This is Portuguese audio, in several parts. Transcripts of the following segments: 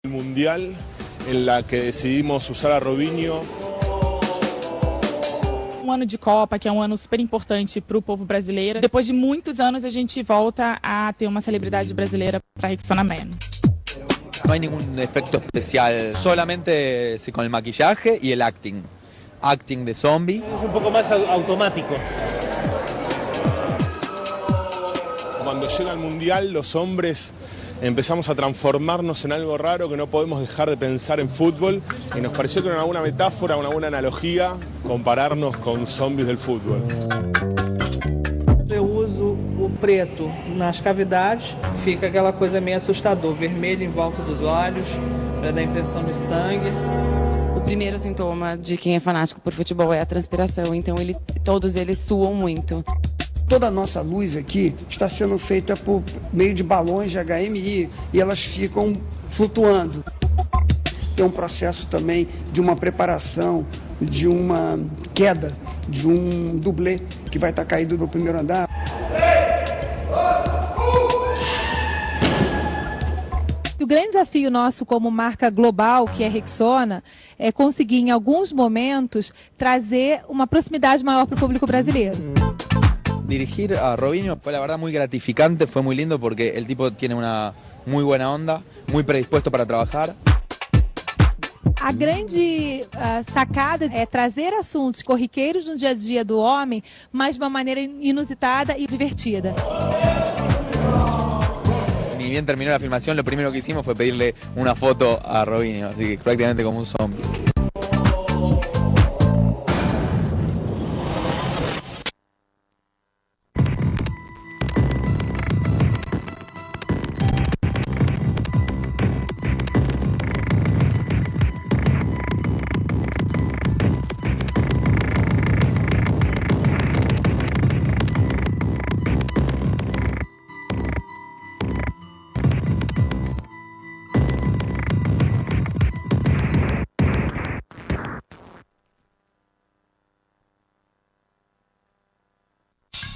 Mundial, en la que decidimos usar a Robinho. Um ano de Copa, que é um ano super importante para o povo brasileiro. Depois de muitos anos, a gente volta a ter uma celebridade brasileira para Rexona Man. No hay ningún efecto especial, solamente con el maquillaje y el acting. Acting de zombie. Es un poco más automático. Cuando llega el Mundial, los hombres empezamos a transformarnos en algo raro que no podemos dejar de pensar en fútbol y nos pareció que era una buena metáfora, una buena analogía compararnos con zombies del fútbol. Eu uso o preto nas cavidades, fica aquela coisa meio assustador, vermelho em volta dos olhos, para dar impressão de sangue. O primeiro sintoma de quem é fanático por futebol é a transpiração, então todos eles suam muito. Toda a nossa luz aqui está sendo feita por meio de balões de HMI e elas ficam flutuando. Tem um processo também de uma preparação, de uma queda, de um dublê que vai estar caído no primeiro andar. O grande desafio nosso como marca global, que é Rexona, é conseguir em alguns momentos trazer uma proximidade maior para o público brasileiro. Dirigir a Robinho fue la verdad muy gratificante, fue muy lindo porque el tipo tiene una muy buena onda, muy predispuesto para trabajar. A grande sacada é trazer assuntos corriqueiros no dia a dia do homem, mas de uma maneira inusitada e divertida. Ni bien terminó la filmación, lo primero que hicimos fue pedirle una foto a Robinho, así que prácticamente como un zombie.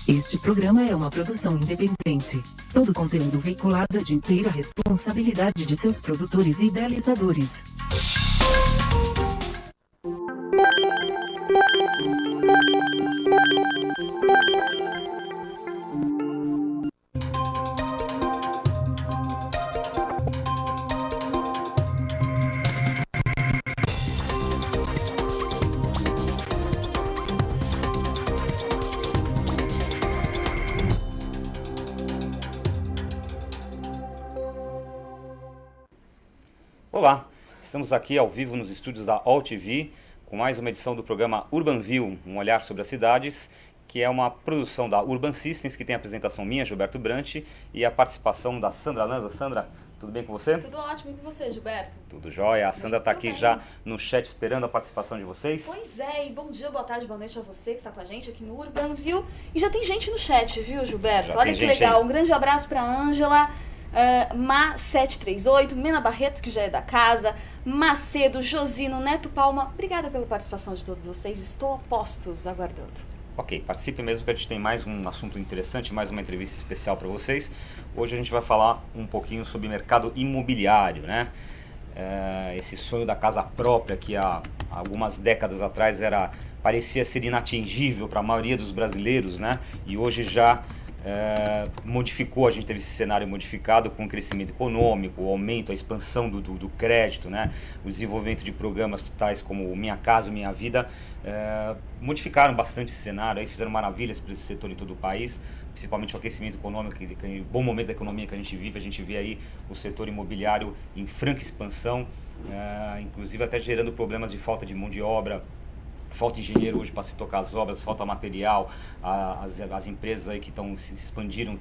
Este programa é uma produção independente. Todo conteúdo veiculado é de inteira responsabilidade de seus produtores e idealizadores. Olá, estamos aqui ao vivo nos estúdios da All TV com mais uma edição do programa Urban View, um olhar sobre as cidades, que é uma produção da Urban Systems, que tem a apresentação minha, Gilberto Brant, e a participação da Sandra Lanza. Sandra, tudo bem com você? Tudo ótimo, e com você, Gilberto? Tudo jóia. A Sandra está aqui já no chat esperando a participação de vocês. Pois é, e bom dia, boa tarde, boa noite a você que está com a gente aqui no Urban View. E já tem gente no chat, viu, Gilberto? Olha que legal, um grande abraço para a Ângela. Ma738, Mena Barreto, que já é da casa, Macedo, Josino, Neto Palma, obrigada pela participação de todos vocês, estou a postos aguardando. Ok, participe mesmo que a gente tem mais um assunto interessante, mais uma entrevista especial para vocês. Hoje a gente vai falar um pouquinho sobre mercado imobiliário, né? Esse sonho da casa própria que há algumas décadas atrás parecia ser inatingível para a maioria dos brasileiros, né? E hoje já modificou, a gente teve esse cenário modificado com o crescimento econômico, o aumento, a expansão do crédito, né? O desenvolvimento de programas tais como Minha Casa, Minha Vida, modificaram bastante esse cenário, aí fizeram maravilhas para esse setor em todo o país, principalmente o aquecimento econômico, o bom momento da economia que a gente vê aí o setor imobiliário em franca expansão, inclusive até gerando problemas de falta de mão de obra, falta engenheiro hoje para se tocar as obras, falta material, as empresas aí que se expandiram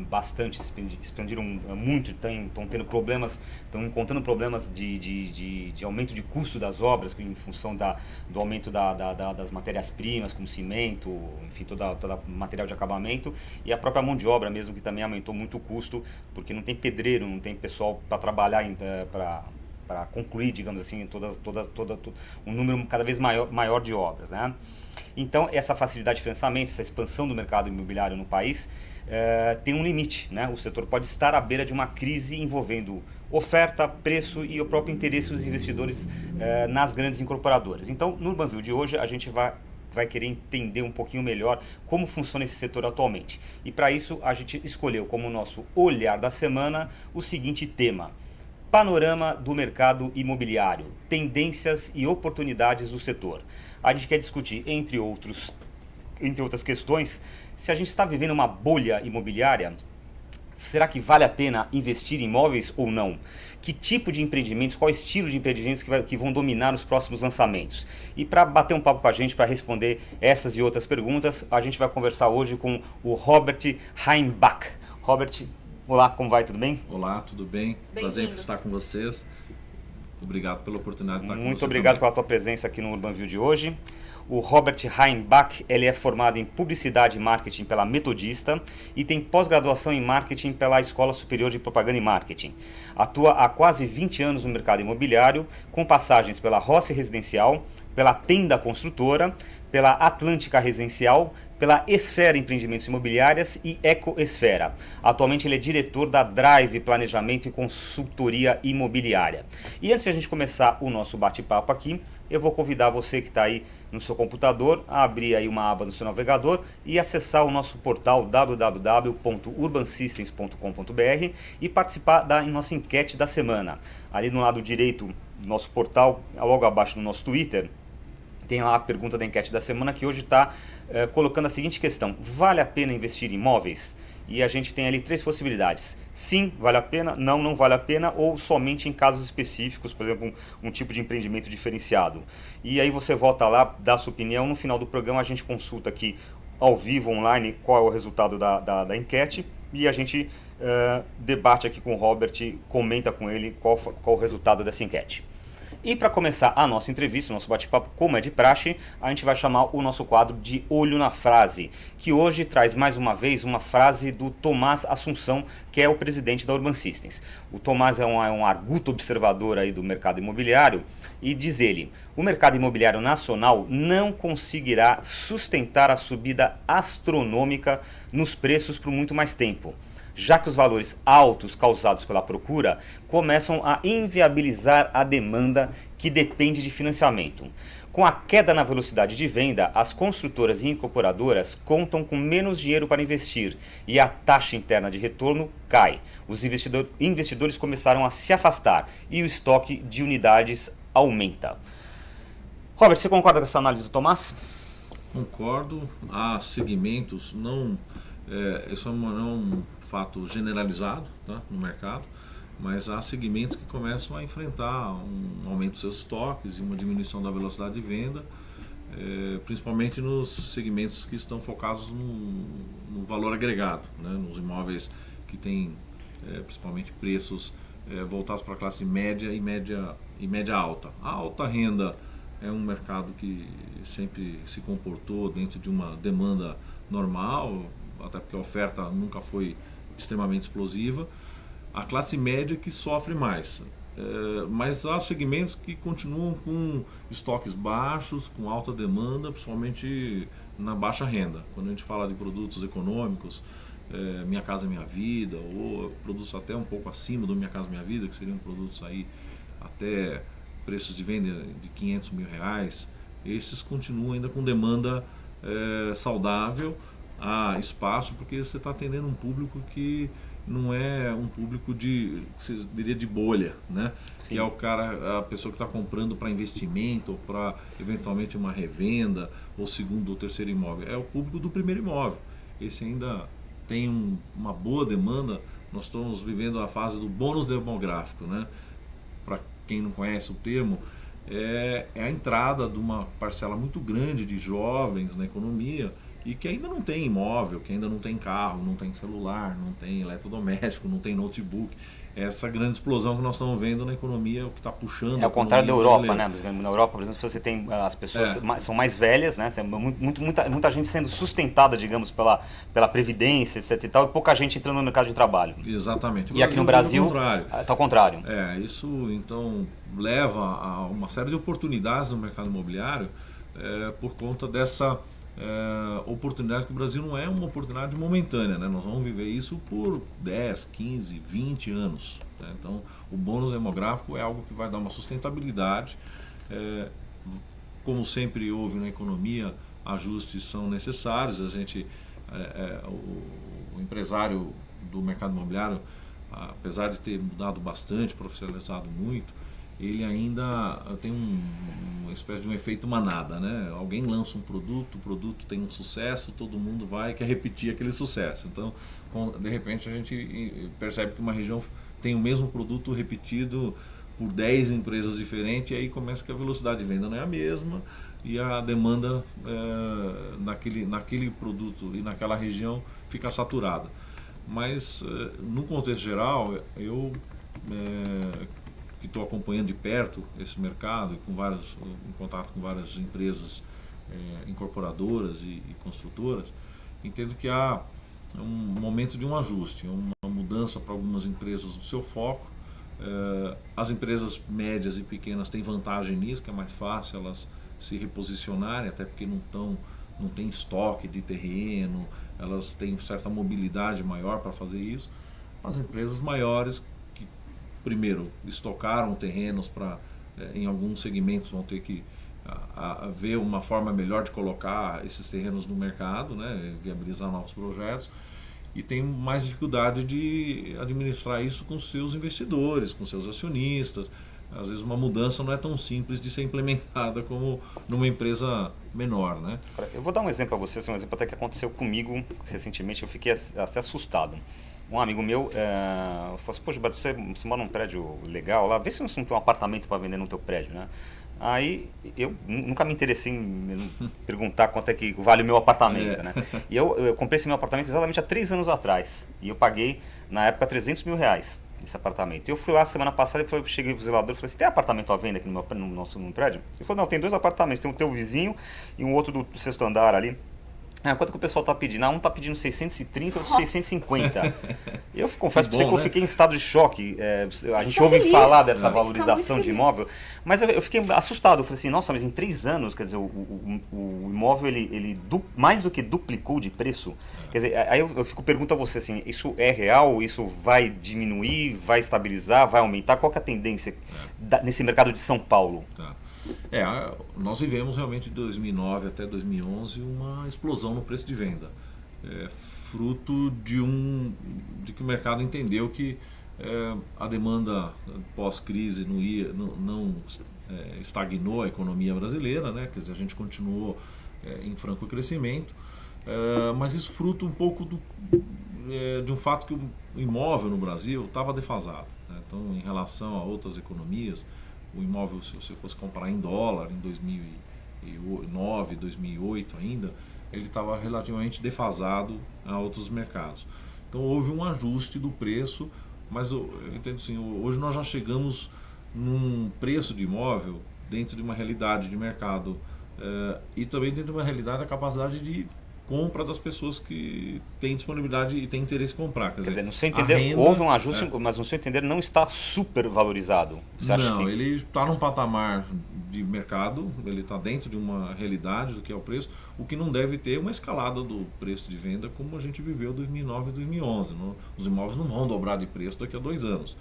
bastante, expandiram muito, estão tendo problemas, estão encontrando problemas de aumento de custo das obras em função do aumento das matérias-primas, como cimento, enfim, toda material de acabamento, e a própria mão de obra mesmo, que também aumentou muito o custo, porque não tem pedreiro, não tem pessoal para trabalhar para concluir, digamos assim, um número cada vez maior de obras, né? Então, essa facilidade de financiamento, essa expansão do mercado imobiliário no país tem um limite, né? O setor pode estar à beira de uma crise envolvendo oferta, preço e o próprio interesse dos investidores nas grandes incorporadoras. Então, no Urbanview de hoje, a gente vai querer entender um pouquinho melhor como funciona esse setor atualmente. E para isso, a gente escolheu como nosso olhar da semana o seguinte tema: panorama do mercado imobiliário, tendências e oportunidades do setor. A gente quer discutir, entre outras questões, se a gente está vivendo uma bolha imobiliária. Será que vale a pena investir em imóveis ou não? Que tipo de empreendimentos, qual estilo de empreendimentos que vão dominar os próximos lançamentos? E para bater um papo com a gente, para responder essas e outras perguntas, a gente vai conversar hoje com o Robert Heimbach. Robert, olá, como vai? Tudo bem? Olá, tudo bem? Prazer em estar com vocês. Obrigado pela oportunidade de estar com você. Muito obrigado pela tua presença aqui no Urbanview de hoje. O Robert Heimbach, ele é formado em Publicidade e Marketing pela Metodista e tem pós-graduação em Marketing pela Escola Superior de Propaganda e Marketing. Atua há quase 20 anos no mercado imobiliário, com passagens pela Rossi Residencial, pela Tenda Construtora, pela Atlântica Residencial, pela Esfera Empreendimentos Imobiliárias e Ecoesfera. Atualmente ele é diretor da Drive Planejamento e Consultoria Imobiliária. E antes de a gente começar o nosso bate-papo aqui, eu vou convidar você que está aí no seu computador a abrir aí uma aba no seu navegador e acessar o nosso portal www.urbansystems.com.br e participar da nossa enquete da semana. Ali no lado direito do nosso portal, logo abaixo do nosso Twitter, tem lá a pergunta da enquete da semana que hoje está colocando a seguinte questão: vale a pena investir em imóveis? E a gente tem ali 3 possibilidades: sim, vale a pena; não, não vale a pena; ou somente em casos específicos, por exemplo, um tipo de empreendimento diferenciado. E aí você volta lá, dá a sua opinião. No final do programa a gente consulta aqui ao vivo, online, qual é o resultado da enquete e a gente debate aqui com o Robert, comenta com ele qual o resultado dessa enquete. E para começar a nossa entrevista, o nosso bate-papo, como é de praxe, a gente vai chamar o nosso quadro de Olho na Frase, que hoje traz mais uma vez uma frase do Tomás Assunção, que é o presidente da Urban Systems. O Tomás é um arguto observador aí do mercado imobiliário e diz ele: o mercado imobiliário nacional não conseguirá sustentar a subida astronômica nos preços por muito mais tempo, já que os valores altos causados pela procura começam a inviabilizar a demanda que depende de financiamento. Com a queda na velocidade de venda, as construtoras e incorporadoras contam com menos dinheiro para investir e a taxa interna de retorno cai. Os investidores começaram a se afastar e o estoque de unidades aumenta. Robert, você concorda com essa análise do Tomás? Concordo. Há segmentos, isso não é um fato generalizado, tá, no mercado, mas há segmentos que começam a enfrentar um aumento dos seus estoques e uma diminuição da velocidade de venda, principalmente nos segmentos que estão focados no valor agregado, né, nos imóveis que têm principalmente preços voltados para a classe média e média alta. A alta renda é um mercado que sempre se comportou dentro de uma demanda normal, até porque a oferta nunca foi extremamente explosiva. A classe média que sofre mais, mas há segmentos que continuam com estoques baixos, com alta demanda, principalmente na baixa renda. Quando a gente fala de produtos econômicos, Minha Casa Minha Vida, ou produtos até um pouco acima do Minha Casa Minha Vida, que seriam produtos aí até preços de venda de R$500 mil, esses continuam ainda com demanda saudável. Há espaço porque você está atendendo um público que não é um público de, você diria, de bolha, né? Sim. Que é a pessoa que está comprando para investimento ou para eventualmente uma revenda ou segundo ou terceiro imóvel. É o público do primeiro imóvel. Esse ainda tem uma boa demanda. Nós estamos vivendo a fase do bônus demográfico, né? Para quem não conhece o termo, é a entrada de uma parcela muito grande de jovens na economia e que ainda não tem imóvel, que ainda não tem carro, não tem celular, não tem eletrodoméstico, não tem notebook. Essa grande explosão que nós estamos vendo na economia, o que está puxando. É ao contrário da Europa, né? Na Europa, por exemplo, você tem as pessoas são mais velhas, né? Muita gente sendo sustentada, digamos, pela previdência, etc. e tal, e pouca gente entrando no mercado de trabalho. Exatamente. E aqui no Brasil está ao contrário. Isso então leva a uma série de oportunidades no mercado imobiliário por conta dessa oportunidade, que o Brasil não é uma oportunidade momentânea, né? Nós vamos viver isso por 10, 15, 20 anos. Né? Então, o bônus demográfico é algo que vai dar uma sustentabilidade. Como sempre houve na economia, ajustes são necessários. O empresário do mercado imobiliário, apesar de ter mudado bastante, profissionalizado muito, ele ainda tem uma espécie de um efeito manada, né? Alguém lança um produto, o produto tem um sucesso, todo mundo vai e quer repetir aquele sucesso. Então, de repente, a gente percebe que uma região tem o mesmo produto repetido por 10 empresas diferentes, e aí começa que a velocidade de venda não é a mesma e a demanda naquele produto e naquela região fica saturada. Mas, no contexto geral, eu que estou acompanhando de perto esse mercado, em contato com várias empresas incorporadoras e construtoras, entendo que há um momento de um ajuste, uma mudança para algumas empresas do seu foco. As empresas médias e pequenas têm vantagem nisso, que é mais fácil elas se reposicionarem, até porque não tem estoque de terreno, elas têm certa mobilidade maior para fazer isso. As empresas maiores, que primeiro estocaram terrenos para, em alguns segmentos vão ter que ver uma forma melhor de colocar esses terrenos no mercado, né, viabilizar novos projetos, e tem mais dificuldade de administrar isso com seus investidores, com seus acionistas. Às vezes uma mudança não é tão simples de ser implementada como numa empresa menor, né? Eu vou dar um exemplo para vocês, um exemplo até que aconteceu comigo recentemente, eu fiquei até assustado. Um amigo meu falou assim: pô, Gilberto, você mora num prédio legal lá, vê se não tem um apartamento para vender no teu prédio, né? Aí eu nunca me interessei em perguntar quanto é que vale o meu apartamento, né? E eu comprei esse meu apartamento exatamente há 3 anos atrás. E eu paguei, na época, 300 mil reais esse apartamento. Eu fui lá semana passada e cheguei pro zelador e falei assim: tem apartamento à venda aqui no nosso prédio? Ele falou: não, tem 2 apartamentos, tem o teu vizinho e um outro do 6º andar ali. Quanto que o pessoal está pedindo? Um está pedindo 630 ou 650. Eu confesso para você que eu fiquei em estado de choque. A gente ouve falar dessa valorização de imóvel, mas eu fiquei assustado. Eu falei assim: nossa, mas em 3 anos, quer dizer, o imóvel ele mais do que duplicou de preço. Quer dizer, aí eu fico perguntando a você assim: isso é real? Isso vai diminuir? Vai estabilizar? Vai aumentar? Qual que é a tendência nesse mercado de São Paulo? Tá. Nós vivemos realmente de 2009 até 2011 uma explosão no preço de venda, fruto de que o mercado entendeu que a demanda pós-crise não estagnou a economia brasileira, né? Quer dizer, a gente continuou em franco crescimento, mas isso fruto um pouco de um fato que o imóvel no Brasil estava defasado, né? Então, em relação a outras economias, o imóvel, se você fosse comparar em dólar, em 2009, 2008 ainda, ele estava relativamente defasado a outros mercados. Então houve um ajuste do preço, mas eu entendo assim, hoje nós já chegamos num preço de imóvel dentro de uma realidade de mercado e também dentro de uma realidade da capacidade de compra das pessoas que têm disponibilidade e têm interesse em comprar. Quer dizer, no seu entender, houve um ajuste, mas no seu entender não está super valorizado. Você acha que... ele está num patamar de mercado, ele está dentro de uma realidade do que é o preço, o que não deve ter uma escalada do preço de venda como a gente viveu em 2009 e 2011. Os imóveis não vão dobrar de preço daqui a 2 anos.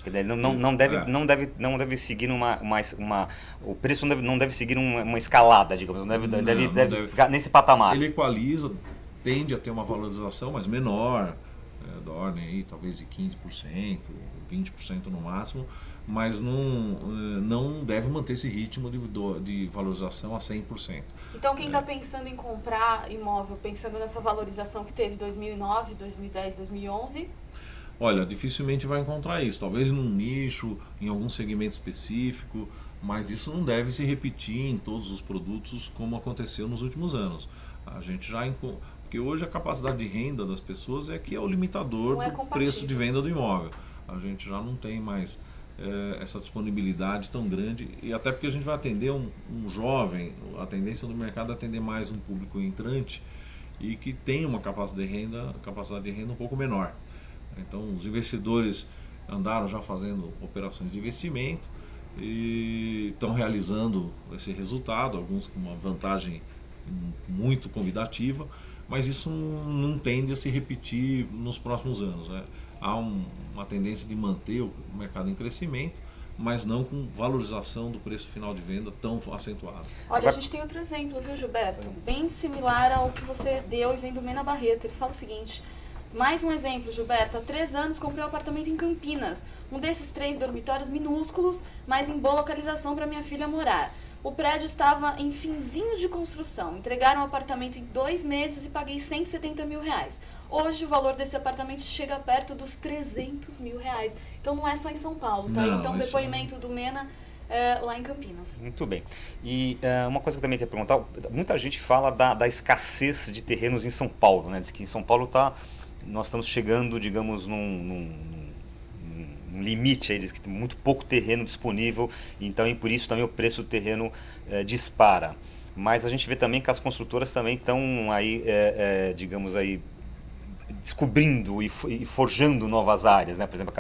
Não deve seguir o preço não deve seguir uma escalada, digamos, deve ficar nesse patamar. Ele equaliza, tende a ter uma valorização, mas menor, da ordem aí, talvez de 15%, 20% no máximo, mas não deve manter esse ritmo de valorização a 100%. Então quem está pensando em comprar imóvel, pensando nessa valorização que teve 2009, 2010, 2011... Olha, dificilmente vai encontrar isso, talvez num nicho, em algum segmento específico, mas isso não deve se repetir em todos os produtos como aconteceu nos últimos anos. A gente já... Porque hoje a capacidade de renda das pessoas é que é o limitador do preço de venda do imóvel. A gente já não tem mais essa disponibilidade tão grande, e até porque a gente vai atender um jovem, a tendência do mercado é atender mais um público entrante e que tem uma capacidade de renda um pouco menor. Então os investidores andaram já fazendo operações de investimento e estão realizando esse resultado, alguns com uma vantagem muito convidativa, mas isso não tende a se repetir nos próximos anos, né? Há uma tendência de manter o mercado em crescimento, mas não com valorização do preço final de venda tão acentuado. Olha, a gente tem outro exemplo, viu, Gilberto? Bem similar ao que você deu e vem do Mena Barreto. Ele fala o seguinte: mais um exemplo, Gilberto. Há 3 anos comprei um apartamento em Campinas. Um desses 3 dormitórios minúsculos, mas em boa localização para minha filha morar. O prédio estava em finzinho de construção. Entregaram o apartamento em 2 meses e paguei R$170 mil. Hoje o valor desse apartamento chega perto dos R$300 mil. Então não é só em São Paulo, tá? Não, então depoimento do Mena lá em Campinas. Muito bem. E uma coisa que eu também queria perguntar, muita gente fala da escassez de terrenos em São Paulo, né? Diz que em São Paulo nós estamos chegando, digamos, num limite aí, diz que tem muito pouco terreno disponível, então e por isso também o preço do terreno dispara. Mas a gente vê também que as construtoras também estão aí, digamos aí, descobrindo e forjando novas áreas, né? Por exemplo,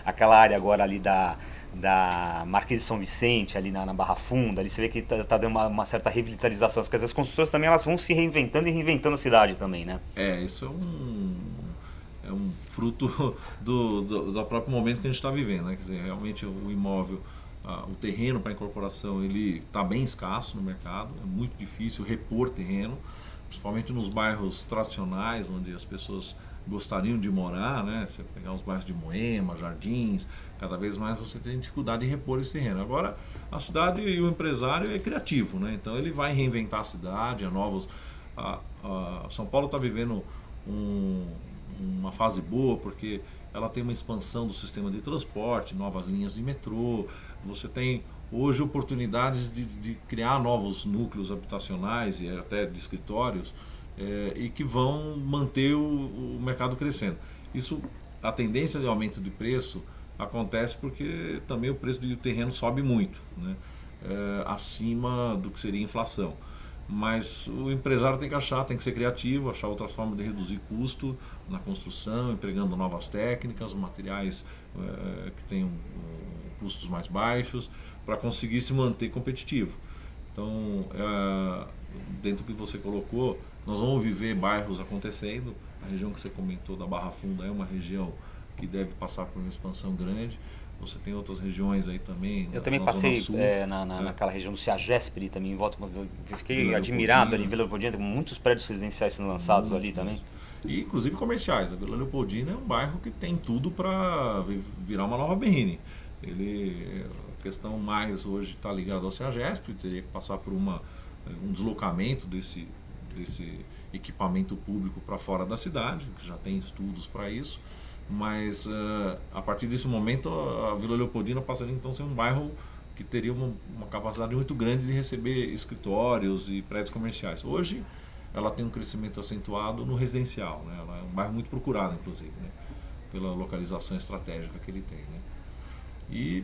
aquela área agora ali da Marquês de São Vicente, ali na Barra Funda, ali você vê que está dando uma certa revitalização. Quer dizer, as construtoras também elas vão se reinventando e reinventando a cidade também, né? Isso é um fruto do próprio momento que a gente está vivendo, né? Quer dizer, realmente o imóvel, o terreno para incorporação, ele está bem escasso no mercado, é muito difícil repor terreno, principalmente nos bairros tradicionais, onde as pessoas gostariam de morar, né? Você pegar os bairros de Moema, Jardins, cada vez mais você tem dificuldade em repor esse terreno. Agora, a cidade e o empresário é criativo, né? Então ele vai reinventar a cidade, São Paulo está vivendo uma fase boa, porque ela tem uma expansão do sistema de transporte, novas linhas de metrô, você tem hoje oportunidades de criar novos núcleos habitacionais e até de escritórios e que vão manter o mercado crescendo. A tendência de aumento de preço acontece porque também o preço do terreno sobe muito, né? Acima do que seria inflação. Mas o empresário tem que ser criativo, achar outras formas de reduzir custo na construção, empregando novas técnicas, materiais que tenham custos mais baixos, para conseguir se manter competitivo. Então, dentro do que você colocou, nós vamos viver bairros acontecendo. A região que você comentou da Barra Funda é uma região que deve passar por uma expansão grande. Você tem outras regiões aí também. Eu também passei naquela região do Ciagesp também, em volta. Eu fiquei admirado ali em Vila Leopoldina, com muitos prédios residenciais sendo lançados ali também. E inclusive comerciais. A Vila Leopoldina é um bairro que tem tudo para virar uma nova Berrini. A questão mais hoje está ligada ao Ciagesp, teria que passar por um deslocamento desse equipamento público para fora da cidade, que já tem estudos para isso. Mas a partir desse momento a Vila Leopoldina passaria então a ser um bairro que teria uma capacidade muito grande de receber escritórios e prédios comerciais. Hoje ela tem um crescimento acentuado no residencial, né? Ela é um bairro muito procurado, inclusive, né? Pela localização estratégica que ele tem, né? E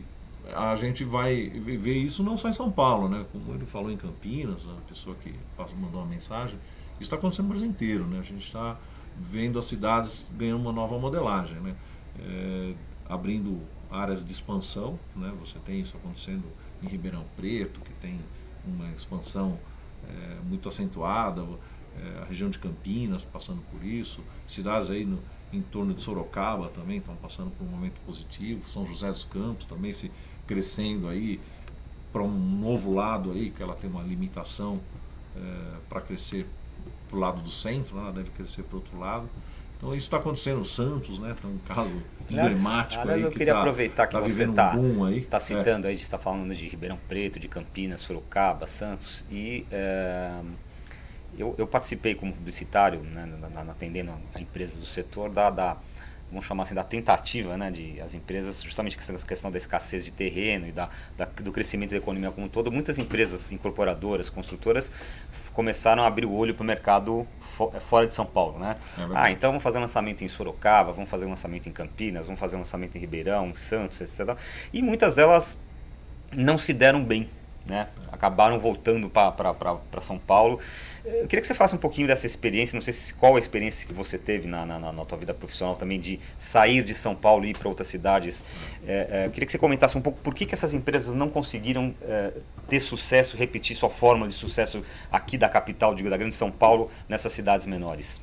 a gente vai ver isso não só em São Paulo, né? Como ele falou em Campinas, a pessoa que mandou uma mensagem, isso está acontecendo no Brasil inteiro, né? A gente está vendo as cidades ganhando uma nova modelagem, né? Abrindo áreas de expansão, né? Você tem isso acontecendo em Ribeirão Preto, que tem uma expansão muito acentuada, a região de Campinas passando por isso, cidades aí em torno de Sorocaba também estão passando por um momento positivo, São José dos Campos também se crescendo aí para um novo lado aí, que ela tem uma limitação para crescer para o lado do centro, né? Ela deve crescer para o outro lado. Então isso está acontecendo. Santos, né? Tem um caso emblemático. Aliás, aí eu queria aproveitar que você está citando aí, a gente está falando de Ribeirão Preto, de Campinas, Sorocaba, Santos, e eu participei como publicitário, né, atendendo a empresas do setor vamos chamar assim, da tentativa, né, de as empresas, justamente essa questão da escassez de terreno e do crescimento da economia como um todo. Muitas empresas incorporadoras, construtoras, começaram a abrir o olho para o mercado fora de São Paulo, né? Então vamos fazer lançamento em Sorocaba, vamos fazer lançamento em Campinas, vamos fazer lançamento em Ribeirão, em Santos, etc. E muitas delas não se deram bem, né? Acabaram voltando para São Paulo. Eu queria que você falasse um pouquinho dessa experiência, não sei qual a experiência que você teve na tua vida profissional também, de sair de São Paulo e ir para outras cidades. Eu queria que você comentasse um pouco por que essas empresas não conseguiram ter sucesso, repetir sua fórmula de sucesso aqui da capital, da grande São Paulo, nessas cidades menores.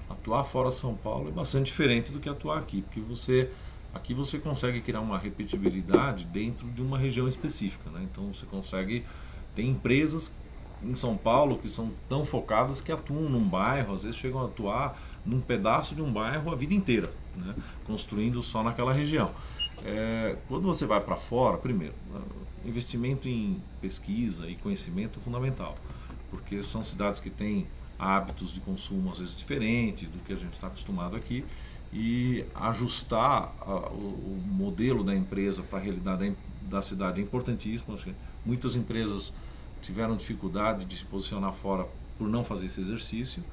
Atuar fora de São Paulo é bastante diferente do que atuar aqui, porque aqui você consegue criar uma repetibilidade dentro de uma região específica, né? Então você consegue, tem empresas em São Paulo que são tão focadas que atuam num bairro, às vezes chegam a atuar num pedaço de um bairro a vida inteira, né? Construindo só naquela região. Quando você vai para fora, primeiro, investimento em pesquisa e conhecimento é fundamental, porque são cidades que têm hábitos de consumo às vezes diferentes do que a gente está acostumado aqui, e ajustar o modelo da empresa para a realidade da cidade é importantíssimo. Acho que muitas empresas tiveram dificuldade de se posicionar fora por não fazer esse exercício,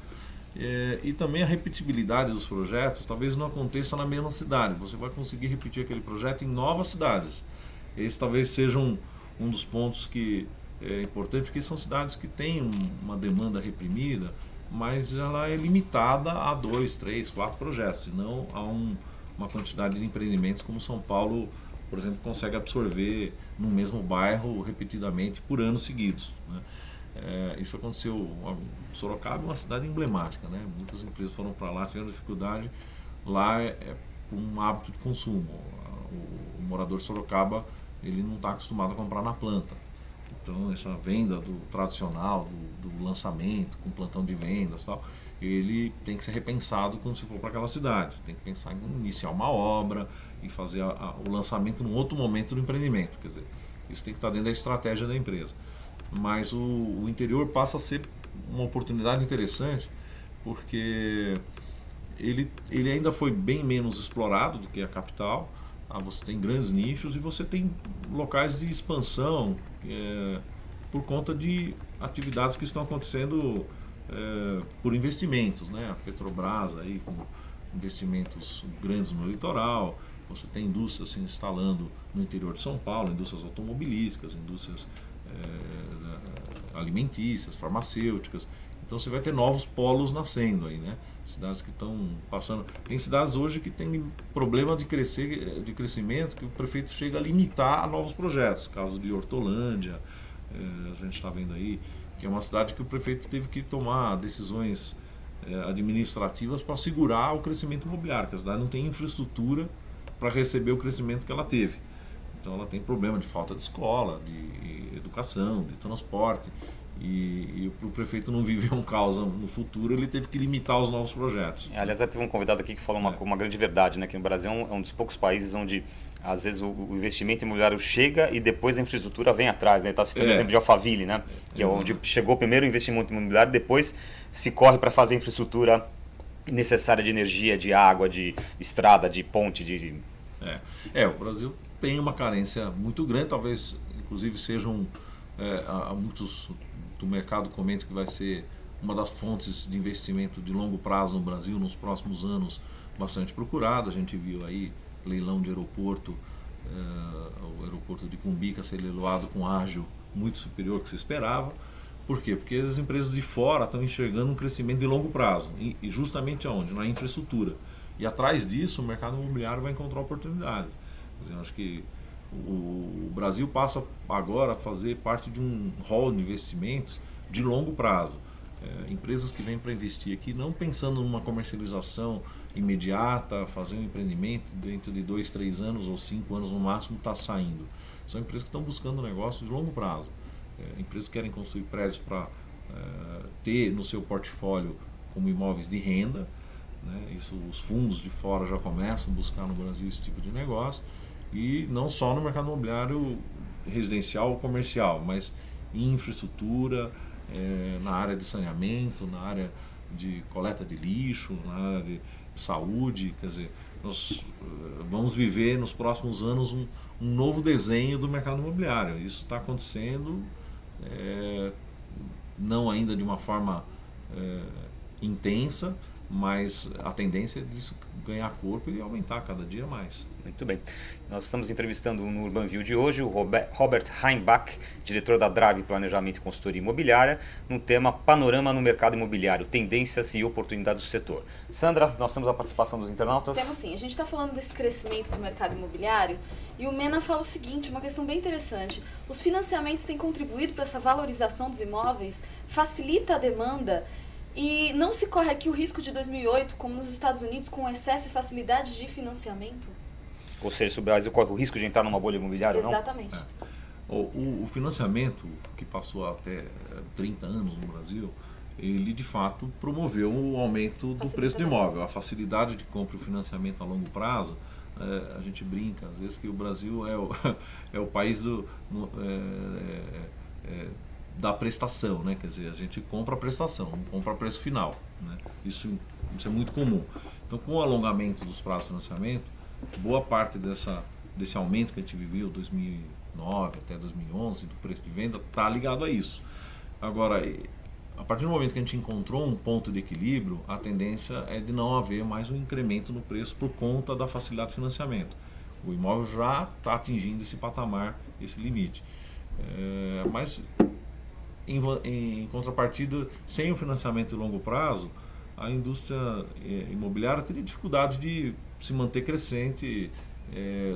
e também a repetibilidade dos projetos talvez não aconteça na mesma cidade. Você vai conseguir repetir aquele projeto em novas cidades. Esse talvez seja um dos pontos que é importante, porque são cidades que têm uma demanda reprimida, mas ela é limitada a 2, 3, 4 projetos, e não a uma quantidade de empreendimentos como São Paulo, por exemplo, consegue absorver no mesmo bairro repetidamente por anos seguidos, né? Isso aconteceu. Sorocaba é uma cidade emblemática, né? Muitas empresas foram para lá, tiveram dificuldade. Lá é um hábito de consumo. O morador de Sorocaba, ele não está acostumado a comprar na planta. Então, essa venda do tradicional, do lançamento, com plantão de vendas e tal, ele tem que ser repensado quando se for para aquela cidade. Tem que pensar em iniciar uma obra e fazer o lançamento num outro momento do empreendimento. Quer dizer, isso tem que estar dentro da estratégia da empresa. Mas o interior passa a ser uma oportunidade interessante, porque ele ainda foi bem menos explorado do que a capital. Você tem grandes nichos e você tem locais de expansão por conta de atividades que estão acontecendo por investimentos, né? A Petrobras aí com investimentos grandes no litoral. Você tem indústrias se instalando no interior de São Paulo, indústrias automobilísticas, indústrias alimentícias, farmacêuticas. Então você vai ter novos polos nascendo aí, né? Cidades que estão passando. Tem cidades hoje que têm problema de crescimento, que o prefeito chega a limitar a novos projetos. Caso de Hortolândia, a gente está vendo aí, que é uma cidade que o prefeito teve que tomar decisões administrativas para segurar o crescimento imobiliário, que a cidade não tem infraestrutura para receber o crescimento que ela teve. Então ela tem problema de falta de escola, de educação, de transporte. E para o prefeito não viver um caos no futuro, ele teve que limitar os novos projetos. Aliás, teve um convidado aqui que falou uma grande verdade, né? Que no Brasil é um dos poucos países onde, às vezes, o investimento imobiliário chega e depois a infraestrutura vem atrás, né? Está citando o exemplo de Alphaville, né? Que é onde chegou primeiro o investimento imobiliário, depois se corre para fazer a infraestrutura necessária de energia, de água, de estrada, de ponte. O Brasil tem uma carência muito grande, talvez, inclusive, sejam muitos do mercado comentam que vai ser uma das fontes de investimento de longo prazo no Brasil nos próximos anos bastante procurada. A gente viu aí leilão de aeroporto, o aeroporto de Cumbica ser leiloado com ágio muito superior ao que se esperava. Por quê? Porque as empresas de fora estão enxergando um crescimento de longo prazo, e justamente aonde? Na infraestrutura. E atrás disso o mercado imobiliário vai encontrar oportunidades. Quer dizer, eu acho que o Brasil passa agora a fazer parte de um rol de investimentos de longo prazo. Empresas que vêm para investir aqui não pensando numa comercialização imediata, fazer um empreendimento dentro de 2, 3 anos ou 5 anos no máximo está saindo. São empresas que estão buscando negócios de longo prazo. Empresas que querem construir prédios para ter no seu portfólio como imóveis de renda, né? Isso, os fundos de fora já começam a buscar no Brasil esse tipo de negócio. E não só no mercado imobiliário residencial ou comercial, mas em infraestrutura, na área de saneamento, na área de coleta de lixo, na área de saúde. Quer dizer, nós vamos viver nos próximos anos um novo desenho do mercado imobiliário. Isso está acontecendo, não ainda de uma forma intensa, mas a tendência é disso ganhar corpo e aumentar cada dia mais. Muito bem. Nós estamos entrevistando no Urban View de hoje o Robert Heimbach, diretor da Drive Planejamento e Consultoria Imobiliária, no tema Panorama no Mercado Imobiliário, Tendências e Oportunidades do Setor. Sandra, nós temos a participação dos internautas? Temos sim. A gente está falando desse crescimento do mercado imobiliário e o Mena fala o seguinte, uma questão bem interessante. Os financiamentos têm contribuído para essa valorização dos imóveis, facilita a demanda. E não se corre aqui o risco de 2008, como nos Estados Unidos, com excesso e facilidade de financiamento? Ou seja, se o Brasil corre o risco de entrar numa bolha imobiliária, Exatamente. não? O financiamento, que passou até 30 anos no Brasil, ele de fato promoveu o aumento do preço do imóvel. A facilidade de compra e financiamento a longo prazo, a gente brinca às vezes que o Brasil é o país da prestação, né? Quer dizer, a gente compra a prestação, não compra a preço final, né? Isso é muito comum. Então, com o alongamento dos prazos de financiamento, boa parte desse aumento que a gente viveu 2009 até 2011 do preço de venda está ligado a isso. Agora, a partir do momento que a gente encontrou um ponto de equilíbrio, a tendência é de não haver mais um incremento no preço por conta da facilidade de financiamento. O imóvel já está atingindo esse patamar, esse limite. Mas em contrapartida, sem o financiamento de longo prazo, a indústria imobiliária teria dificuldade de se manter crescente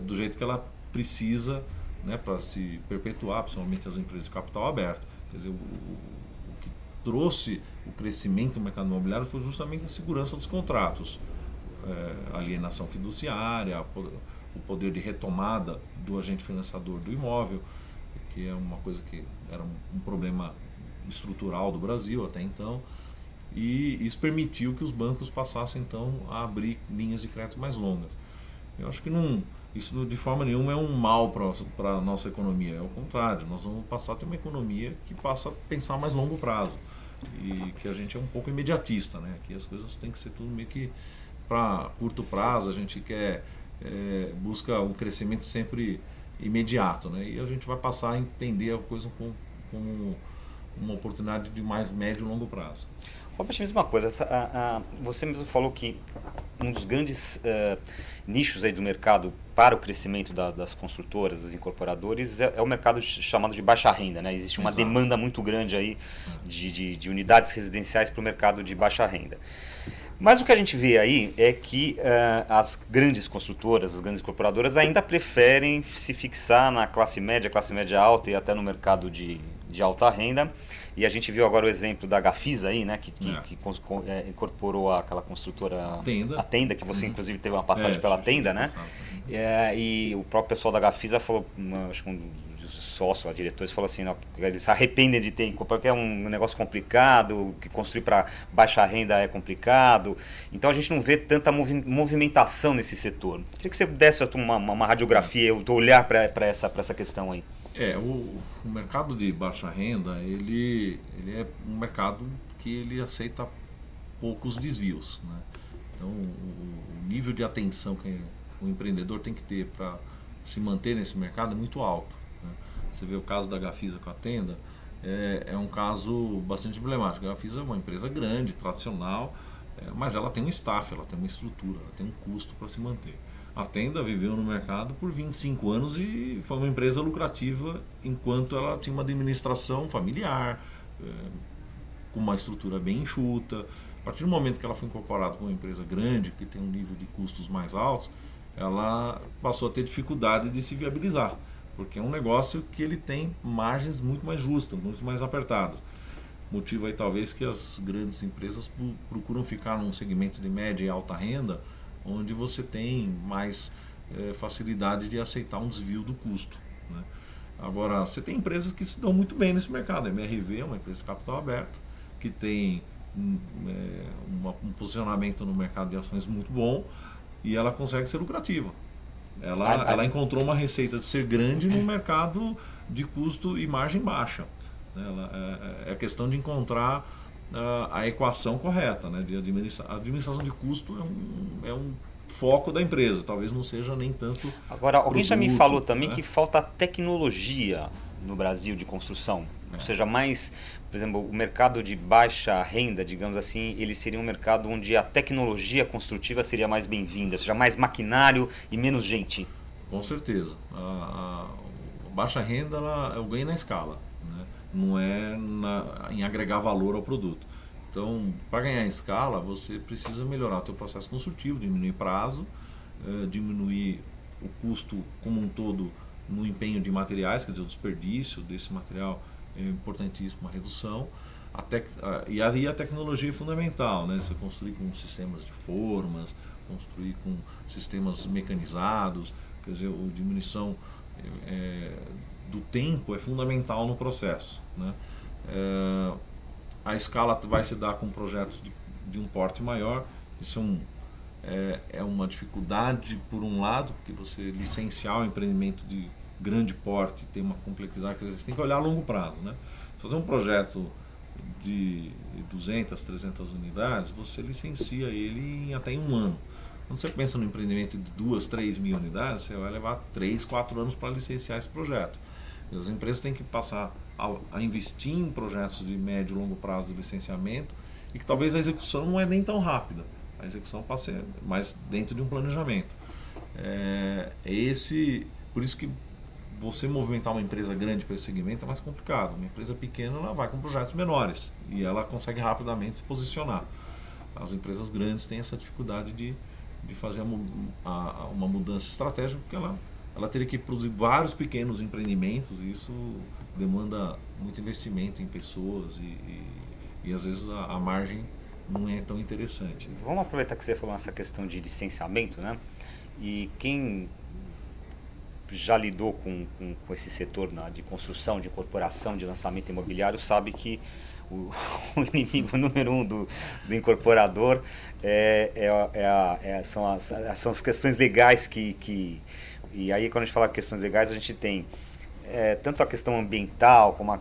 do jeito que ela precisa, né, para se perpetuar, principalmente as empresas de capital aberto. Quer dizer, o que trouxe o crescimento do mercado imobiliário foi justamente a segurança dos contratos, alienação fiduciária, o poder de retomada do agente financiador do imóvel, que é uma coisa que era um problema estrutural do Brasil até então, e isso permitiu que os bancos passassem então a abrir linhas de crédito mais longas. Eu acho que isso de forma nenhuma é um mal para a nossa economia, é o contrário, nós vamos passar a ter uma economia que passa a pensar mais longo prazo, e que a gente é um pouco imediatista, né? Que as coisas têm que ser tudo meio que para curto prazo, a gente busca um crescimento sempre imediato, né? E a gente vai passar a entender a coisa como uma oportunidade de mais médio e longo prazo. Robert, mesma coisa, você mesmo falou que um dos grandes nichos aí do mercado para o crescimento das construtoras, das incorporadoras, é o mercado chamado de baixa renda, né? Existe uma demanda muito grande aí de unidades residenciais para o mercado de baixa renda. Mas o que a gente vê aí é que as grandes construtoras, as grandes incorporadoras ainda preferem se fixar na classe média alta e até no mercado de alta renda. E a gente viu agora o exemplo da Gafisa aí, né, que incorporou aquela construtora Tenda. A Tenda, que você inclusive teve uma passagem pela Tenda, né? E o próprio pessoal da Gafisa falou, acho que um dos sócios, diretores, falou assim, não, eles se arrependem de ter incorporado, porque é um negócio complicado, que construir para baixa renda é complicado. Então a gente não vê tanta movimentação nesse setor. Queria que você desse uma radiografia, olhar para essa questão aí. O mercado de baixa renda, ele é um mercado que ele aceita poucos desvios, né? Então, o nível de atenção que o empreendedor tem que ter para se manter nesse mercado é muito alto, né? Você vê o caso da Gafisa com a Tenda, é um caso bastante emblemático. A Gafisa é uma empresa grande, tradicional, mas ela tem um staff, ela tem uma estrutura, ela tem um custo para se manter. A Tenda viveu no mercado por 25 anos e foi uma empresa lucrativa enquanto ela tinha uma administração familiar, com uma estrutura bem enxuta. A partir do momento que ela foi incorporada com uma empresa grande, que tem um nível de custos mais altos, ela passou a ter dificuldade de se viabilizar, porque é um negócio que ele tem margens muito mais justas, muito mais apertadas. Motivo aí talvez que as grandes empresas procuram ficar num segmento de média e alta renda, onde você tem mais facilidade de aceitar um desvio do custo, né? Agora, você tem empresas que se dão muito bem nesse mercado. A MRV é uma empresa de capital aberto, que tem um posicionamento no mercado de ações muito bom e ela consegue ser lucrativa. Ela encontrou uma receita de ser grande num mercado de custo e margem baixa, né? É questão de encontrar a equação correta, né? A administração de custo é um foco da empresa, talvez não seja nem tanto. Agora, alguém produto, já me falou também, né, que falta tecnologia no Brasil de construção. Ou seja, mais, por exemplo, o mercado de baixa renda, digamos assim, ele seria um mercado onde a tecnologia construtiva seria mais bem-vinda, ou seja, mais maquinário e menos gente. Com certeza. A baixa renda, ela ganha na escala, né? Não é em agregar valor ao produto. Então, para ganhar em escala, você precisa melhorar o teu processo construtivo, diminuir prazo, diminuir o custo como um todo no empenho de materiais, quer dizer, o desperdício desse material é importantíssimo, a redução. E aí a tecnologia é fundamental, né? Você construir com sistemas de formas, construir com sistemas mecanizados, quer dizer, a diminuição do tempo é fundamental no processo, né? A escala vai se dar com projetos de um porte maior. Isso é uma dificuldade por um lado, porque você licenciar um empreendimento de grande porte tem uma complexidade que você tem que olhar a longo prazo, né? Fazer um projeto de 200, 300 unidades, você licencia ele em até um ano. Quando você pensa no empreendimento de 2, 3 mil unidades, você vai levar 3, 4 anos para licenciar esse projeto. As empresas têm que passar a investir em projetos de médio e longo prazo de licenciamento, e que talvez a execução não é nem tão rápida. A execução passa mais dentro de um planejamento. Por isso que você movimentar uma empresa grande para esse segmento é mais complicado. Uma empresa pequena, ela vai com projetos menores e ela consegue rapidamente se posicionar. As empresas grandes têm essa dificuldade de fazer uma mudança estratégica, porque ela teria que produzir vários pequenos empreendimentos, e isso demanda muito investimento em pessoas e às vezes a margem não é tão interessante. Vamos aproveitar que você falou nessa questão de licenciamento, né? E quem já lidou com esse setor de construção, de incorporação, de lançamento imobiliário, sabe que o inimigo número 1 do incorporador são as questões legais e aí quando a gente fala de questões legais, a gente tem tanto a questão ambiental como a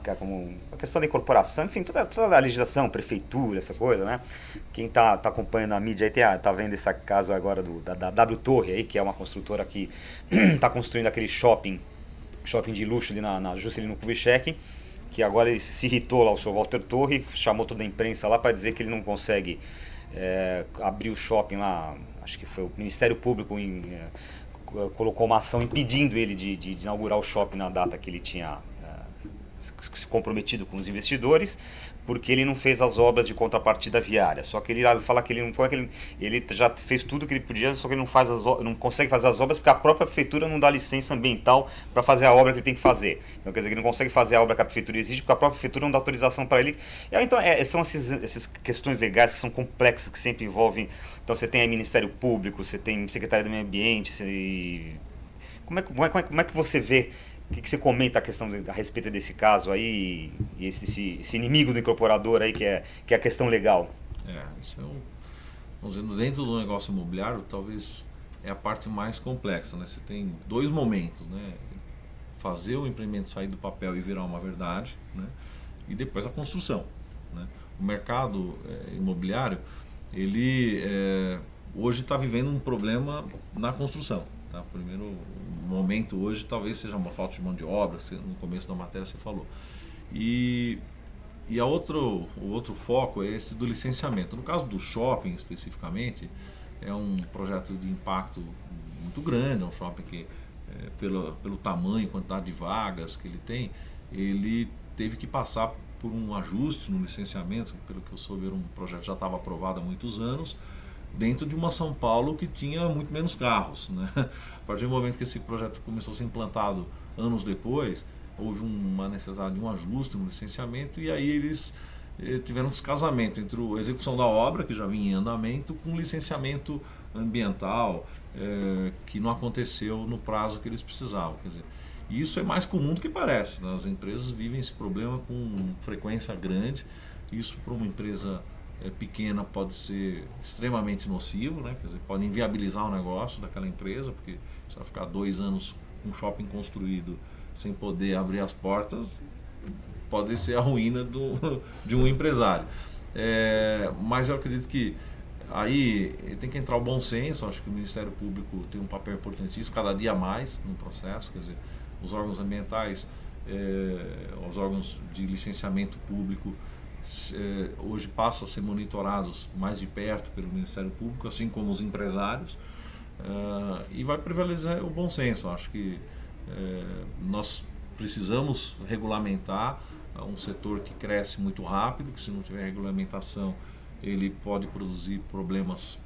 questão da incorporação, enfim, toda a legislação, prefeitura, essa coisa, né? Quem tá acompanhando a mídia aí tá vendo esse caso agora da W Torre aí, que é uma construtora que está construindo aquele shopping de luxo ali na Juscelino Kubitschek, que agora ele se irritou lá, o senhor Walter Torre, chamou toda a imprensa lá para dizer que ele não consegue abrir o shopping lá. Acho que foi o Ministério Público colocou uma ação impedindo ele de inaugurar o shopping na data que ele tinha se comprometido com os investidores, porque ele não fez as obras de contrapartida viária. Só que ele fala que ele não foi ele já fez tudo que ele podia, só que ele não consegue fazer as obras porque a própria prefeitura não dá licença ambiental para fazer a obra que ele tem que fazer. Então quer dizer que ele não consegue fazer a obra que a prefeitura exige porque a própria prefeitura não dá autorização para ele. Então são essas questões legais que são complexas, que sempre envolvem. Então você tem aí Ministério Público, você tem Secretaria do Meio Ambiente, como é que você vê? O que você comenta a respeito desse caso aí e esse inimigo do incorporador aí que é a questão legal? Isso vamos dizer, dentro do negócio imobiliário, talvez é a parte mais complexa, né? Você tem dois momentos, né? Fazer o empreendimento sair do papel e virar uma verdade, né? E depois a construção, né? O mercado imobiliário, ele hoje está vivendo um problema na construção. Tá? O primeiro momento hoje talvez seja uma falta de mão de obra, no começo da matéria você falou. E o outro foco é esse do licenciamento. No caso do shopping especificamente, é um projeto de impacto muito grande, é um shopping que, pelo tamanho e quantidade de vagas que ele tem, ele teve que passar por um ajuste no licenciamento. Pelo que eu soube, era um projeto que já estava aprovado há muitos anos, dentro de uma São Paulo que tinha muito menos carros, né? A partir do momento que esse projeto começou a ser implantado anos depois, houve uma necessidade de um ajuste no licenciamento, e aí eles tiveram um descasamento entre a execução da obra, que já vinha em andamento, com o licenciamento ambiental, que não aconteceu no prazo que eles precisavam. Quer dizer, isso é mais comum do que parece, né? As empresas vivem esse problema com frequência grande. Isso, para uma empresa pequena, pode ser extremamente nocivo, né? Quer dizer, pode inviabilizar o negócio daquela empresa, porque você vai ficar 2 anos com um shopping construído sem poder abrir as portas, pode ser a ruína de um empresário. Mas eu acredito que Aí tem que entrar o bom senso. Acho que o Ministério Público tem um papel importantíssimo, cada dia mais no processo. Quer dizer, os órgãos ambientais, os órgãos de licenciamento público, hoje passam a ser monitorados mais de perto pelo Ministério Público, assim como os empresários, e vai prevalecer o bom senso. Acho que nós precisamos regulamentar um setor que cresce muito rápido, que se não tiver regulamentação ele pode produzir problemas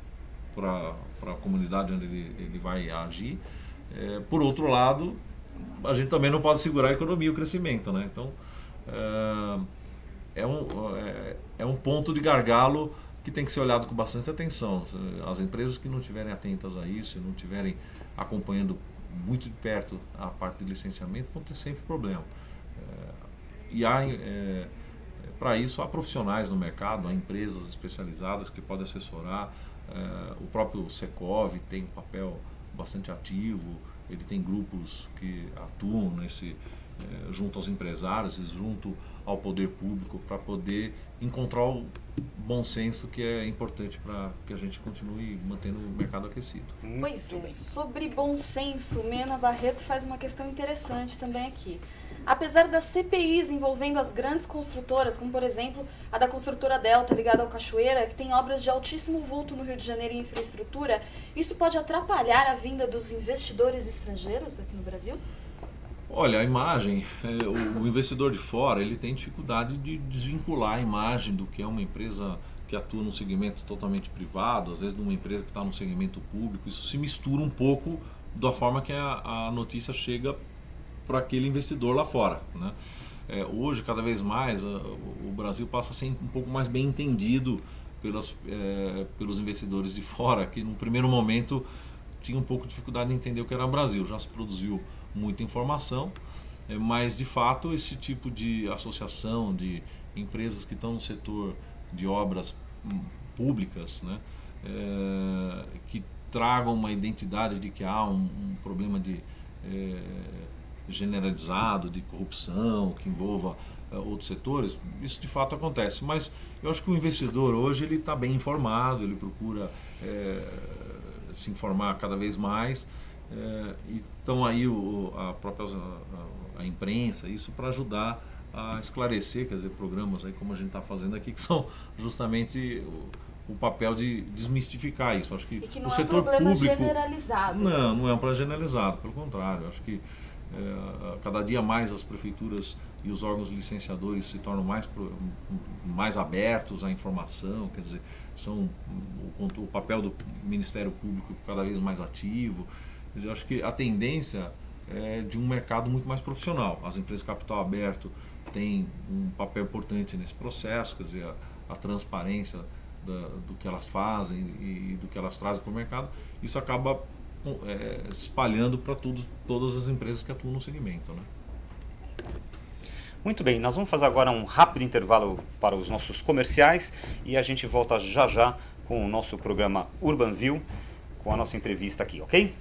para a comunidade onde ele vai agir. Por outro lado, a gente também não pode segurar a economia e o crescimento, né? Então, é um ponto de gargalo que tem que ser olhado com bastante atenção. As empresas que não estiverem atentas a isso, não estiverem acompanhando muito de perto a parte de licenciamento, vão ter sempre problema. E para isso há profissionais no mercado, há empresas especializadas que podem assessorar. O próprio Secov tem um papel bastante ativo, ele tem grupos que atuam junto aos empresários, junto ao poder público, para poder encontrar o bom senso que é importante para que a gente continue mantendo o mercado aquecido. Pois é, sobre bom senso, Mena Barreto faz uma questão interessante também aqui. Apesar das CPIs envolvendo as grandes construtoras, como por exemplo a da construtora Delta ligada ao Cachoeira, que tem obras de altíssimo vulto no Rio de Janeiro em infraestrutura, isso pode atrapalhar a vinda dos investidores estrangeiros aqui no Brasil? Olha, a imagem, o investidor de fora, ele tem dificuldade de desvincular a imagem do que é uma empresa que atua num segmento totalmente privado, às vezes de uma empresa que está num segmento público. Isso se mistura um pouco da forma que a notícia chega para aquele investidor lá fora, né? Hoje, cada vez mais, o Brasil passa a ser um pouco mais bem entendido pelos investidores de fora, que num primeiro momento tinha um pouco de dificuldade de entender o que era o Brasil. Já se produziu muita informação, mas de fato esse tipo de associação de empresas que estão no setor de obras públicas, né, que tragam uma identidade de que há um problema generalizado de corrupção, que envolva outros setores, isso de fato acontece. Mas eu acho que o investidor hoje ele está bem informado, ele procura se informar cada vez mais. Então aí a imprensa, isso para ajudar a esclarecer, quer dizer, programas aí como a gente está fazendo aqui, que são justamente o papel de desmistificar isso. Acho que e que não o é setor um problema público, generalizado. não é um problema generalizado, pelo contrário. Acho que cada dia mais as prefeituras e os órgãos licenciadores se tornam mais abertos à informação, quer dizer, o papel do Ministério Público cada vez mais ativo. Quer dizer, acho que a tendência é de um mercado muito mais profissional. As empresas de capital aberto têm um papel importante nesse processo, quer dizer, a transparência do que elas fazem e do que elas trazem para o mercado. Isso acaba espalhando para todas as empresas que atuam no segmento, né? Muito bem, nós vamos fazer agora um rápido intervalo para os nossos comerciais e a gente volta já com o nosso programa Urban View, com a nossa entrevista aqui, ok?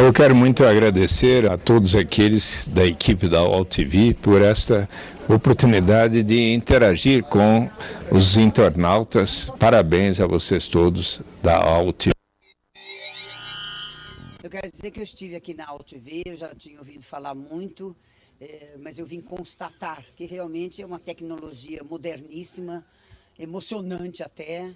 Eu quero muito agradecer a todos aqueles da equipe da UOL TV por esta oportunidade de interagir com os internautas. Parabéns a vocês todos da UOL TV. Eu quero dizer que eu estive aqui na UOL TV, eu já tinha ouvido falar muito, mas eu vim constatar que realmente é uma tecnologia moderníssima, emocionante até.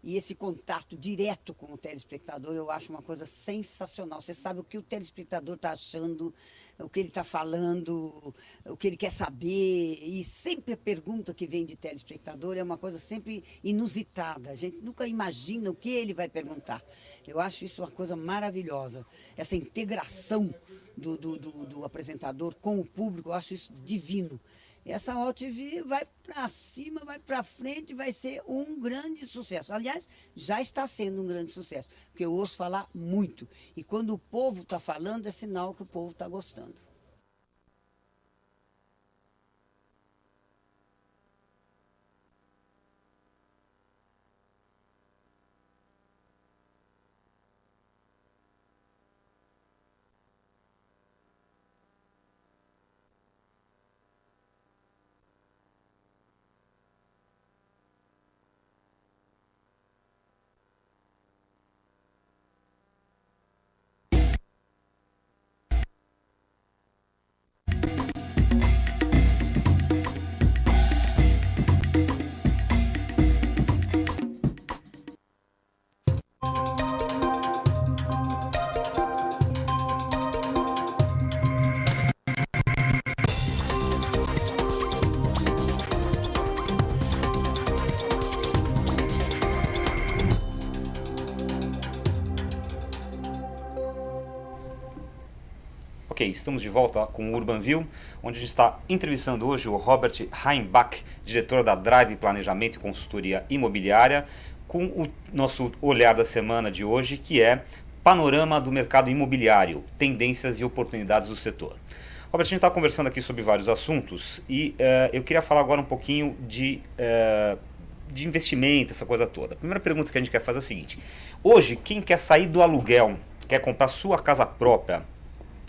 E esse contato direto com o telespectador eu acho uma coisa sensacional. Você sabe o que o telespectador está achando, o que ele está falando, o que ele quer saber. E sempre a pergunta que vem de telespectador é uma coisa sempre inusitada. A gente nunca imagina o que ele vai perguntar. Eu acho isso uma coisa maravilhosa. Essa integração do apresentador com o público, eu acho isso divino. Essa UOL TV vai para cima, vai para frente, vai ser um grande sucesso. Aliás, já está sendo um grande sucesso, porque eu ouço falar muito. E quando o povo está falando, é sinal que o povo está gostando. Ok, estamos de volta com o Urban View, onde a gente está entrevistando hoje o Robert Heimbach, diretor da Drive Planejamento e Consultoria Imobiliária, com o nosso olhar da semana de hoje, que é Panorama do Mercado Imobiliário, Tendências e Oportunidades do Setor. Robert, a gente está conversando aqui sobre vários assuntos e eu queria falar agora um pouquinho de investimento, essa coisa toda. A primeira pergunta que a gente quer fazer é o seguinte: hoje, quem quer sair do aluguel, quer comprar sua casa própria,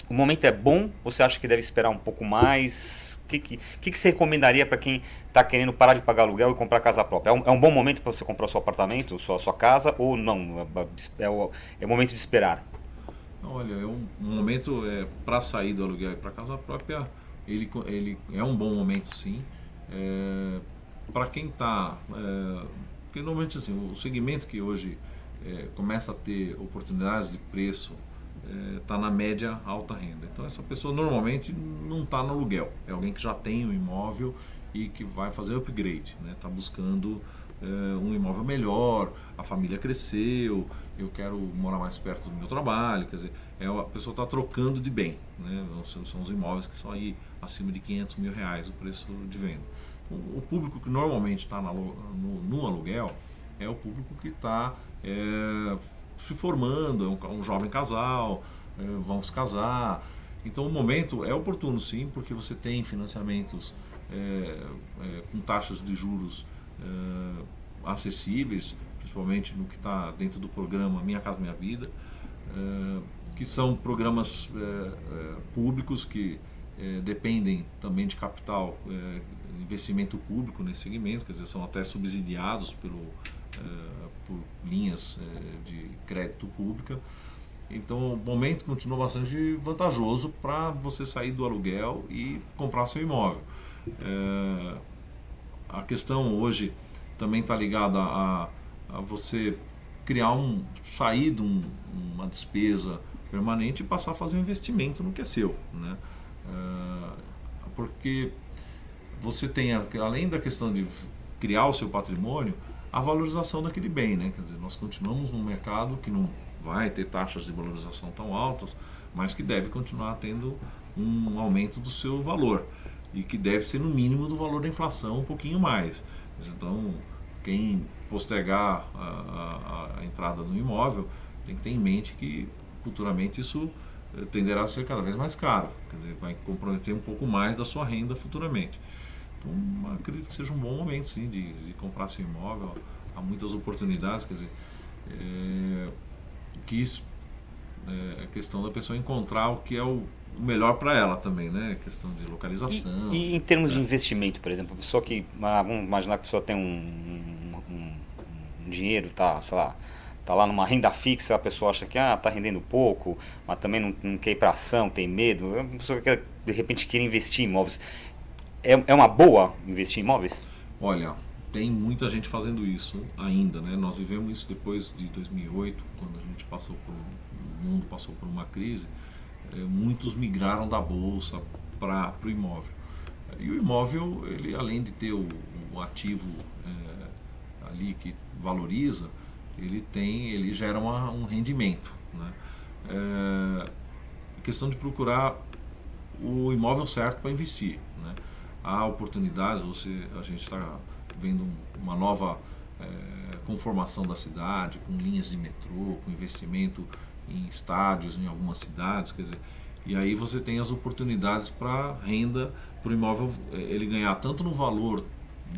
o momento é bom ou você acha que deve esperar um pouco mais? O que você recomendaria para quem está querendo parar de pagar aluguel e comprar casa própria? É um bom momento para você comprar o seu apartamento, sua casa, ou não? É o momento de esperar? Olha, um momento para sair do aluguel e para casa própria, ele é um bom momento, sim. Para quem está... porque normalmente assim, o segmento que hoje começa a ter oportunidades de preço está na média alta renda. Então essa pessoa normalmente não está no aluguel, é alguém que já tem um imóvel e que vai fazer upgrade, né? Está buscando um imóvel melhor, a família cresceu, eu quero morar mais perto do meu trabalho, quer dizer, a pessoa está trocando de bem, né? São os imóveis que são aí acima de R$500 mil o preço de venda. O público que normalmente está no aluguel é o público que está se formando, é um jovem casal, vão se casar. Então o momento é oportuno, sim, porque você tem financiamentos com taxas de juros acessíveis, principalmente no que está dentro do programa Minha Casa Minha Vida, que são programas públicos que dependem também de capital, investimento público nesse segmento, quer dizer, são até subsidiados por linhas de crédito pública. Então o momento continua bastante vantajoso para você sair do aluguel e comprar seu imóvel. A questão hoje também está ligada a você sair de uma despesa permanente e passar a fazer um investimento no que é seu, né? Porque você tem, além da questão de criar o seu patrimônio, a valorização daquele bem, né? Quer dizer, nós continuamos num mercado que não vai ter taxas de valorização tão altas, mas que deve continuar tendo um aumento do seu valor e que deve ser no mínimo do valor da inflação, um pouquinho mais. Então, quem postergar a entrada no imóvel tem que ter em mente que futuramente isso tenderá a ser cada vez mais caro, quer dizer, vai comprometer um pouco mais da sua renda futuramente. Então, acredito que seja um bom momento, sim, de comprar seu imóvel. Há muitas oportunidades, quer dizer, que isso a questão da pessoa encontrar o que é o melhor para ela também, né? Questão de localização. E em termos de investimento, por exemplo, a pessoa que, vamos imaginar que a pessoa tem um dinheiro, sei lá, tá lá numa renda fixa, a pessoa acha que tá rendendo pouco, mas também não quer ir para ação, tem medo. A pessoa que de repente quer investir em imóveis. É uma boa investir em imóveis? Olha, tem muita gente fazendo isso ainda, né? Nós vivemos isso depois de 2008, quando a gente o mundo passou por uma crise. Muitos migraram da bolsa para o imóvel. E o imóvel, ele além de ter o ativo ali que valoriza, ele gera um rendimento, né? Questão de procurar o imóvel certo para investir, né? Há oportunidades, a gente está vendo uma nova conformação da cidade, com linhas de metrô, com investimento em estádios em algumas cidades, quer dizer, e aí você tem as oportunidades para renda, para o imóvel ele ganhar tanto no valor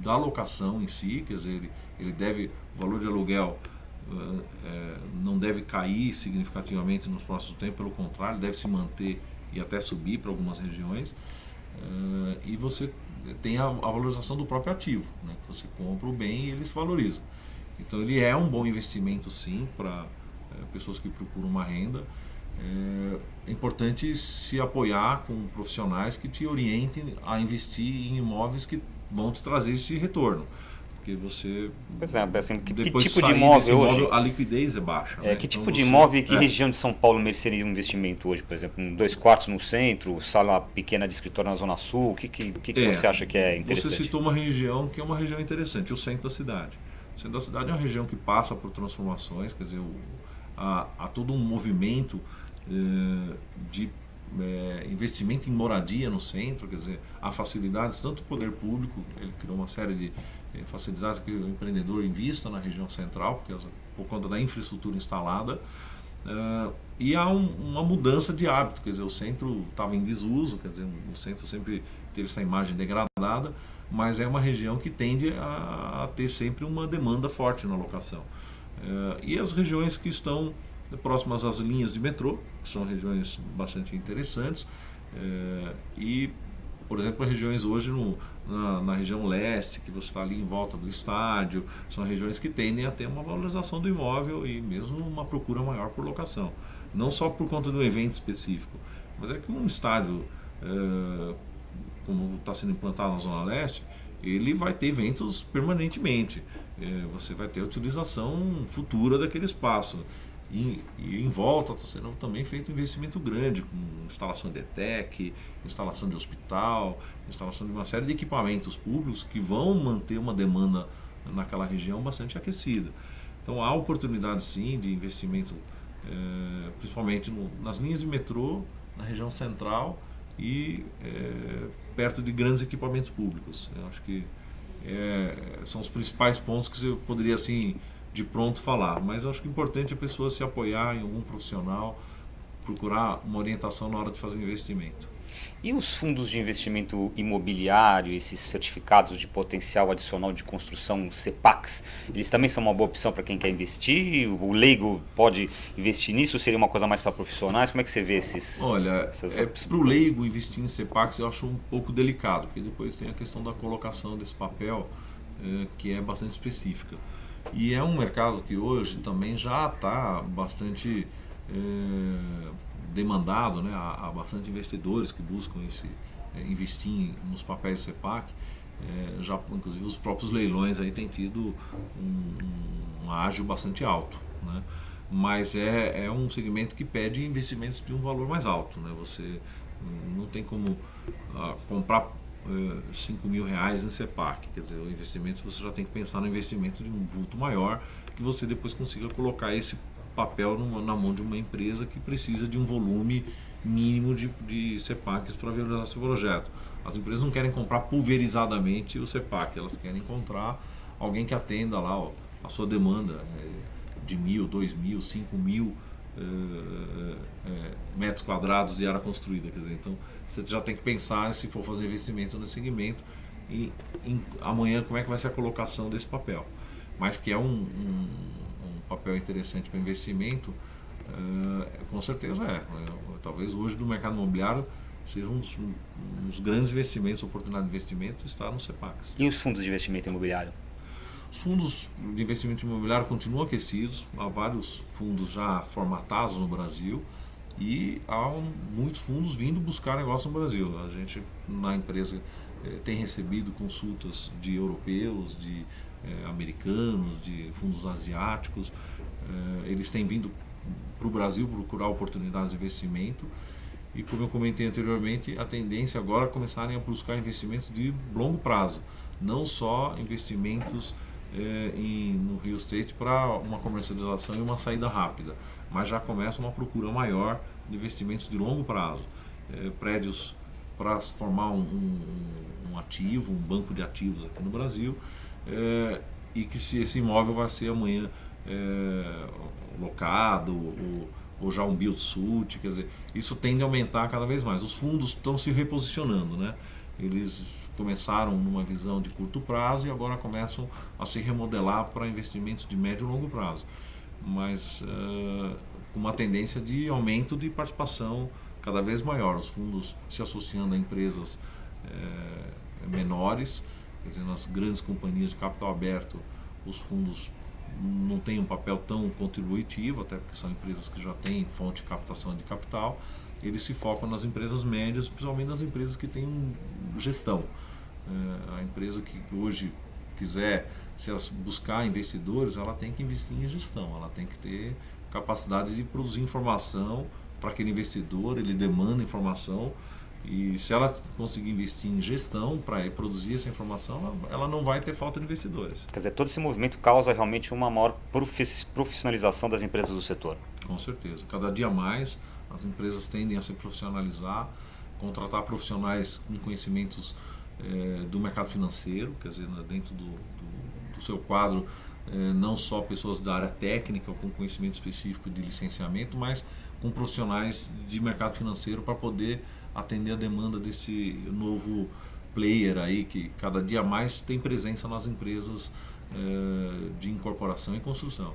da locação em si, quer dizer, o valor de aluguel não deve cair significativamente nos próximos tempos, pelo contrário, deve se manter e até subir para algumas regiões, e você tem a valorização do próprio ativo, né? Você compra o bem e ele se valoriza. Então ele é um bom investimento sim para pessoas que procuram uma renda. É importante se apoiar com profissionais que te orientem a investir em imóveis que vão te trazer esse retorno. Porque você... Pois é, assim, que tipo de imóvel hoje... A liquidez é baixa. Né? Que tipo de imóvel e que região de São Paulo mereceria um investimento hoje? Por exemplo, 2 quartos no centro, sala pequena de escritório na Zona Sul, o que você acha que é interessante? Você citou uma região que é uma região interessante, o centro da cidade. O centro da cidade é uma região que passa por transformações, quer dizer, há todo um movimento de investimento em moradia no centro, quer dizer, há facilidades, tanto o poder público, ele criou uma série de facilidades que o empreendedor invista na região central, por conta da infraestrutura instalada, e há uma mudança de hábito, quer dizer, o centro estava em desuso, quer dizer, o centro sempre teve essa imagem degradada, mas é uma região que tende a ter sempre uma demanda forte na locação. E as regiões que estão próximas às linhas de metrô, que são regiões bastante interessantes, e, por exemplo, regiões hoje na região leste, que você está ali em volta do estádio, são regiões que tendem a ter uma valorização do imóvel e mesmo uma procura maior por locação. Não só por conta do evento específico, mas é que um estádio, como está sendo implantado na Zona Leste, ele vai ter eventos permanentemente. Você vai ter a utilização futura daquele espaço. E em volta está sendo também feito um investimento grande, com instalação de ETEC, instalação de hospital, instalação de uma série de equipamentos públicos que vão manter uma demanda naquela região bastante aquecida. Então há oportunidade sim de investimento, principalmente nas linhas de metrô, na região central e perto de grandes equipamentos públicos. Eu acho que são os principais pontos que eu poderia assim de pronto falar, mas eu acho que é importante a pessoa se apoiar em algum profissional, procurar uma orientação na hora de fazer o investimento. E os fundos de investimento imobiliário, esses certificados de potencial adicional de construção, CEPACs, eles também são uma boa opção para quem quer investir? O leigo pode investir nisso? Seria uma coisa mais para profissionais? Como é que você vê esses? Olha, para o leigo investir em CEPACs eu acho um pouco delicado, porque depois tem a questão da colocação desse papel, que é bastante específica. E é um mercado que hoje também já está bastante demandado, né? Há bastante investidores que buscam investir nos papéis CEPAC. Já, inclusive, os próprios leilões aí têm tido um ágio bastante alto, né? Mas é um segmento que pede investimentos de um valor mais alto, né? Você não tem como comprar R$5.000 em CEPAC, quer dizer, o investimento você já tem que pensar no investimento de um vulto maior, que você depois consiga colocar esse papel na mão de uma empresa que precisa de um volume mínimo de CEPACs para realizar seu projeto. As empresas não querem comprar pulverizadamente o CEPAC, elas querem encontrar alguém que atenda lá a sua demanda de 1.000, 2.000, 5.000 metros quadrados de área construída, quer dizer, então você já tem que pensar, se for fazer investimento nesse segmento, em amanhã como é que vai ser a colocação desse papel, mas que é um papel interessante para investimento, Com certeza talvez hoje do mercado imobiliário seja um dos grandes investimentos, oportunidade de investimento está no CEPAX. E os fundos de investimento imobiliário? Os fundos de investimento imobiliário continuam aquecidos, há vários fundos já formatados no Brasil e há muitos fundos vindo buscar negócio no Brasil. A gente, na empresa, tem recebido consultas de europeus, de americanos, de fundos asiáticos. Eles têm vindo para o Brasil procurar oportunidades de investimento e, como eu comentei anteriormente, a tendência agora é começarem a buscar investimentos de longo prazo, não só investimentos no real estate para uma comercialização e uma saída rápida, mas já começa uma procura maior de investimentos de longo prazo, prédios para formar um ativo, um banco de ativos aqui no Brasil, e que se esse imóvel vai ser amanhã locado ou já um build-to-suit, quer dizer, isso tende a aumentar cada vez mais. Os fundos estão se reposicionando, né? Eles começaram numa visão de curto prazo e agora começam a se remodelar para investimentos de médio e longo prazo, mas com uma tendência de aumento de participação cada vez maior, os fundos se associando a empresas menores, quer dizer, nas grandes companhias de capital aberto, os fundos não têm um papel tão contributivo, até porque são empresas que já têm fonte de captação de capital. Eles se focam nas empresas médias, principalmente nas empresas que têm gestão. A empresa que hoje quiser buscar investidores, ela tem que investir em gestão, ela tem que ter capacidade de produzir informação para aquele investidor, ele demanda informação, e se ela conseguir investir em gestão para produzir essa informação, ela não vai ter falta de investidores. Quer dizer, todo esse movimento causa realmente uma maior profissionalização das empresas do setor. Com certeza. Cada dia mais as empresas tendem a se profissionalizar, contratar profissionais com conhecimentos do mercado financeiro, quer dizer, dentro do seu quadro, não só pessoas da área técnica com conhecimento específico de licenciamento, mas com profissionais de mercado financeiro para poder atender a demanda desse novo player aí que cada dia mais tem presença nas empresas de incorporação e construção.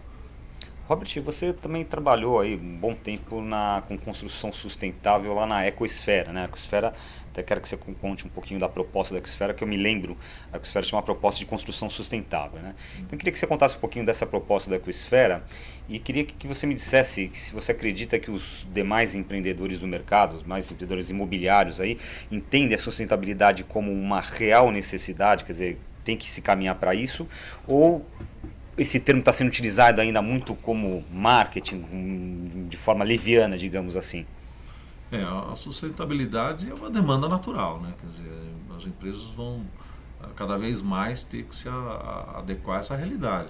Robert, você também trabalhou aí um bom tempo com construção sustentável lá na Ecosfera, né? A Ecosfera, até quero que você conte um pouquinho da proposta da Ecosfera, que eu me lembro, a Ecosfera tinha uma proposta de construção sustentável, né? Então eu queria que você contasse um pouquinho dessa proposta da Ecosfera e queria que você me dissesse se você acredita que os demais empreendedores do mercado, os mais empreendedores imobiliários aí, entendem a sustentabilidade como uma real necessidade, quer dizer, tem que se caminhar para isso, ou esse termo está sendo utilizado ainda muito como marketing, de forma leviana, digamos assim? A sustentabilidade é uma demanda natural, né? Quer dizer, as empresas vão cada vez mais ter que se adequar a essa realidade.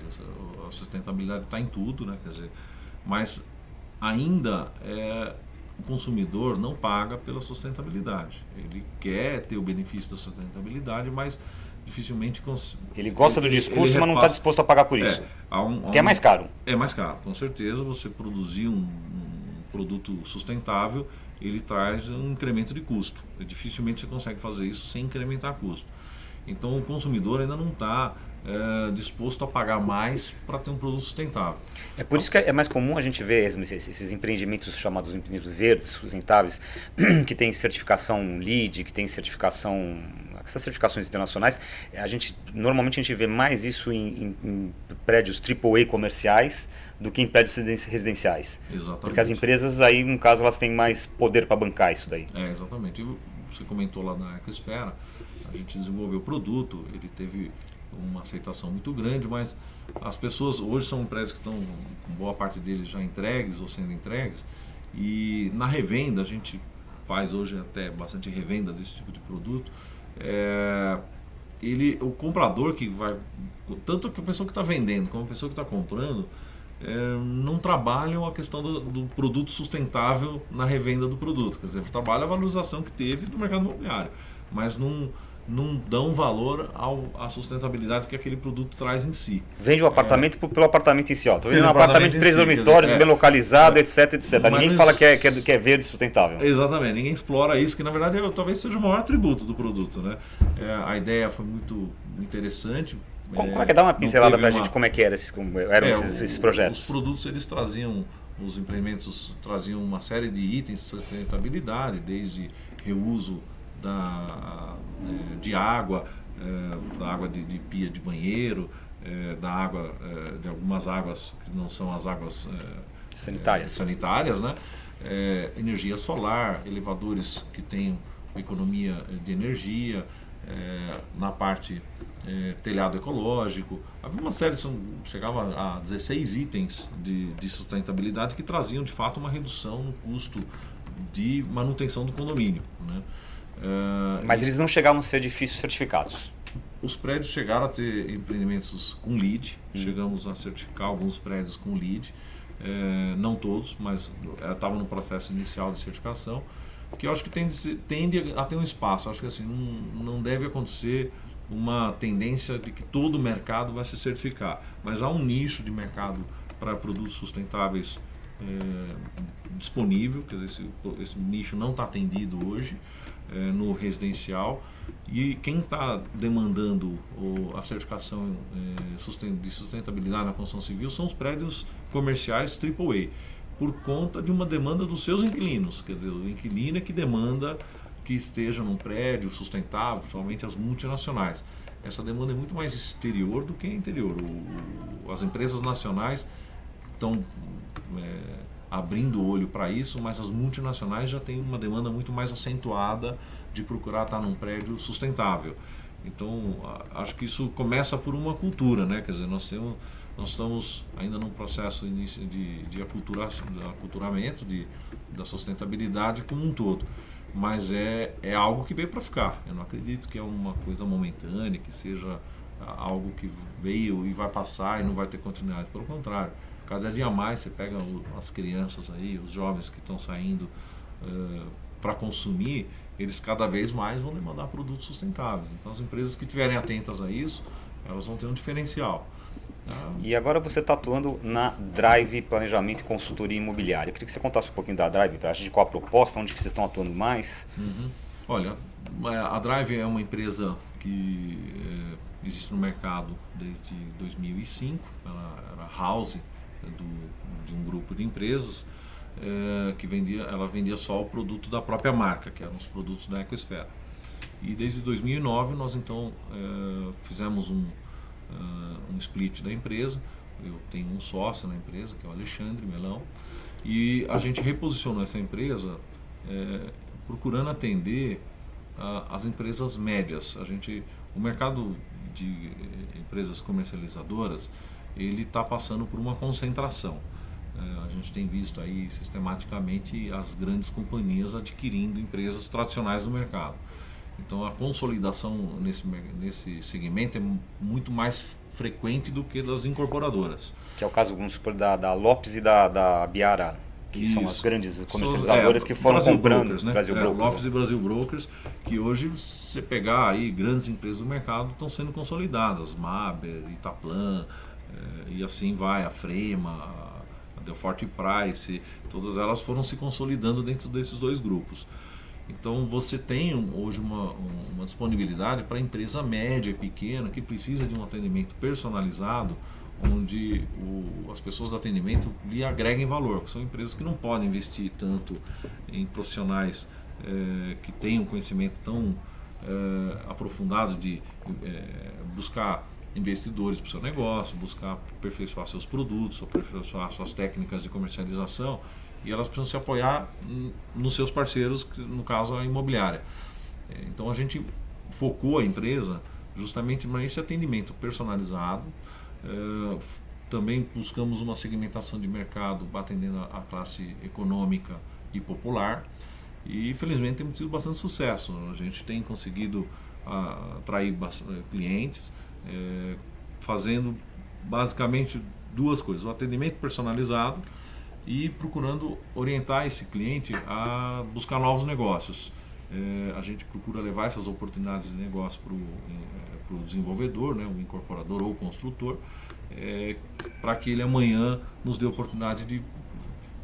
A sustentabilidade está em tudo, né? Quer dizer, mas ainda o consumidor não paga pela sustentabilidade. Ele quer ter o benefício da sustentabilidade, mas dificilmente ele gosta do discurso, mas não está disposto a pagar por isso. Porque é mais caro. É mais caro, com certeza. Você produzir um produto sustentável, ele traz um incremento de custo. Dificilmente você consegue fazer isso sem incrementar custo. Então o consumidor ainda não está disposto a pagar mais para ter um produto sustentável. É por isso que é mais comum a gente ver esses empreendimentos chamados empreendimentos verdes, sustentáveis, que tem certificação LEED, que tem certificação, essas certificações internacionais. Normalmente a gente vê mais isso em prédios AAA comerciais do que em prédios residenciais. Exatamente. Porque as empresas aí, no caso, elas têm mais poder para bancar isso daí. Exatamente. E você comentou lá na Ecosfera, a gente desenvolveu o produto, ele teve uma aceitação muito grande, mas as pessoas hoje são prédios que estão com boa parte deles já entregues ou sendo entregues, e na revenda a gente faz hoje até bastante revenda desse tipo de produto. O comprador que vai, tanto a pessoa que está vendendo como a pessoa que está comprando, não trabalham a questão do produto sustentável na revenda do produto, quer dizer, trabalha a valorização que teve do mercado imobiliário, mas não dão valor à sustentabilidade que aquele produto traz em si. Vende o apartamento pelo apartamento em si. Estou vendendo um apartamento de 3 dormitórios, bem localizado, etc. Ninguém fala que é verde e sustentável. Exatamente, ninguém explora isso, que na verdade talvez seja o maior atributo do produto, né? A ideia foi muito interessante. Como é que dá uma pincelada para a gente como é que eram esses projetos? Os produtos eles traziam os empreendimentos traziam uma série de itens de sustentabilidade, desde reuso de água, da água de pia de banheiro, da água, de algumas águas que não são as águas sanitárias, né? Energia solar, elevadores que tenham economia de energia, na parte telhado ecológico. Havia uma série, chegava a 16 itens de sustentabilidade que traziam de fato uma redução no custo de manutenção do condomínio, né? Mas eles não chegavam a ser edifícios certificados? Os prédios chegaram a ter empreendimentos com LEED, chegamos a certificar alguns prédios com LEED, não todos, mas estavam no processo inicial de certificação, que eu acho que tende a ter um espaço. Acho que assim, não deve acontecer uma tendência de que todo o mercado vai se certificar, mas há um nicho de mercado para produtos sustentáveis disponível, quer dizer, esse nicho não está atendido hoje no residencial, e quem está demandando a certificação de sustentabilidade na construção civil são os prédios comerciais AAA, por conta de uma demanda dos seus inquilinos. Quer dizer, o inquilino é que demanda que esteja num prédio sustentável, principalmente as multinacionais. Essa demanda é muito mais exterior do que interior. As empresas nacionais estão abrindo o olho para isso, mas as multinacionais já têm uma demanda muito mais acentuada de procurar estar num prédio sustentável. Então, acho que isso começa por uma cultura, né? Quer dizer, nós estamos ainda num processo de aculturamento da sustentabilidade como um todo, mas é algo que veio para ficar. Eu não acredito que é uma coisa momentânea, que seja algo que veio e vai passar e não vai ter continuidade. Pelo contrário, cada dia mais você pega as crianças aí, os jovens que estão saindo para consumir, eles cada vez mais vão demandar produtos sustentáveis. Então as empresas que estiverem atentas a isso, elas vão ter um diferencial. E agora você está atuando na Drive Planejamento e Consultoria Imobiliária. Eu queria que você contasse um pouquinho da Drive, para a gente, qual a proposta, onde que vocês estão atuando mais. Olha, a Drive é uma empresa que existe no mercado desde 2005. Ela era house de um grupo de empresas que vendia só o produto da própria marca, que eram os produtos da Ecosfera. E desde 2009 nós então fizemos um split da empresa. Eu tenho um sócio na empresa, que é o Alexandre Melão, e a gente reposicionou essa empresa procurando atender as empresas médias. O mercado de empresas comercializadoras, ele está passando por uma concentração. A gente tem visto aí sistematicamente as grandes companhias adquirindo empresas tradicionais do mercado. Então a consolidação nesse segmento é muito mais frequente do que das incorporadoras. Que é o caso, vamos supor, da Lopes e da Biara, que são as grandes comercializadoras que foram comprando Brokers, né? Brasil Brokers. Lopes e Brasil Brokers, que hoje, se você pegar aí grandes empresas do mercado, estão sendo consolidadas. Maber, Itaplan, e assim vai, a Frema, a Delforte Price, todas elas foram se consolidando dentro desses dois grupos. Então você tem hoje uma disponibilidade para a empresa média e pequena que precisa de um atendimento personalizado, onde as pessoas do atendimento lhe agreguem valor, que são empresas que não podem investir tanto em profissionais que tenham conhecimento tão aprofundado de buscar investidores para o seu negócio, buscar aperfeiçoar seus produtos, aperfeiçoar suas técnicas de comercialização, e elas precisam se apoiar nos seus parceiros, que no caso a imobiliária. Então a gente focou a empresa justamente nesse atendimento personalizado. Também buscamos uma segmentação de mercado atendendo a classe econômica e popular, e felizmente temos tido bastante sucesso. A gente tem conseguido atrair clientes fazendo basicamente duas coisas: o atendimento personalizado e procurando orientar esse cliente a buscar novos negócios. A gente procura levar essas oportunidades de negócio para o desenvolvedor, né, o incorporador ou o construtor, para que ele amanhã nos dê a oportunidade de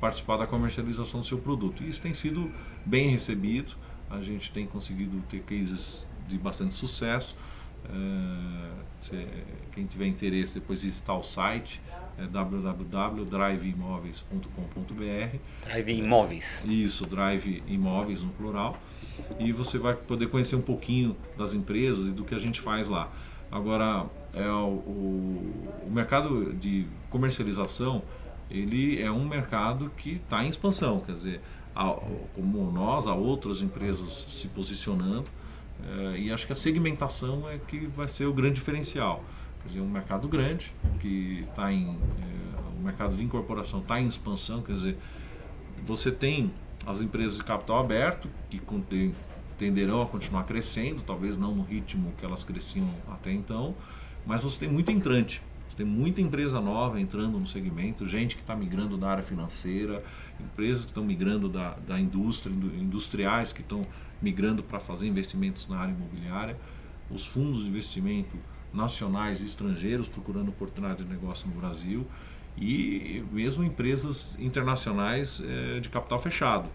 participar da comercialização do seu produto. E isso tem sido bem recebido, a gente tem conseguido ter cases de bastante sucesso. Quem tiver interesse, depois visitar o site é www.driveimóveis.com.br. Drive Imóveis. Isso, Drive Imóveis no plural. E você vai poder conhecer um pouquinho das empresas e do que a gente faz lá. Agora, o mercado de comercialização, ele é um mercado que está em expansão, quer dizer, como nós, há outras empresas se posicionando, e acho que a segmentação é que vai ser o grande diferencial. Quer dizer, um mercado grande, que está o mercado de incorporação está em expansão, quer dizer, você tem as empresas de capital aberto, que tenderão a continuar crescendo, talvez não no ritmo que elas cresciam até então, mas você tem muito entrante. Tem muita empresa nova entrando no segmento, gente que está migrando da área financeira, empresas que estão migrando da indústria, industriais que estão migrando para fazer investimentos na área imobiliária, os fundos de investimento nacionais e estrangeiros procurando oportunidade de negócio no Brasil e mesmo empresas internacionais de capital fechado.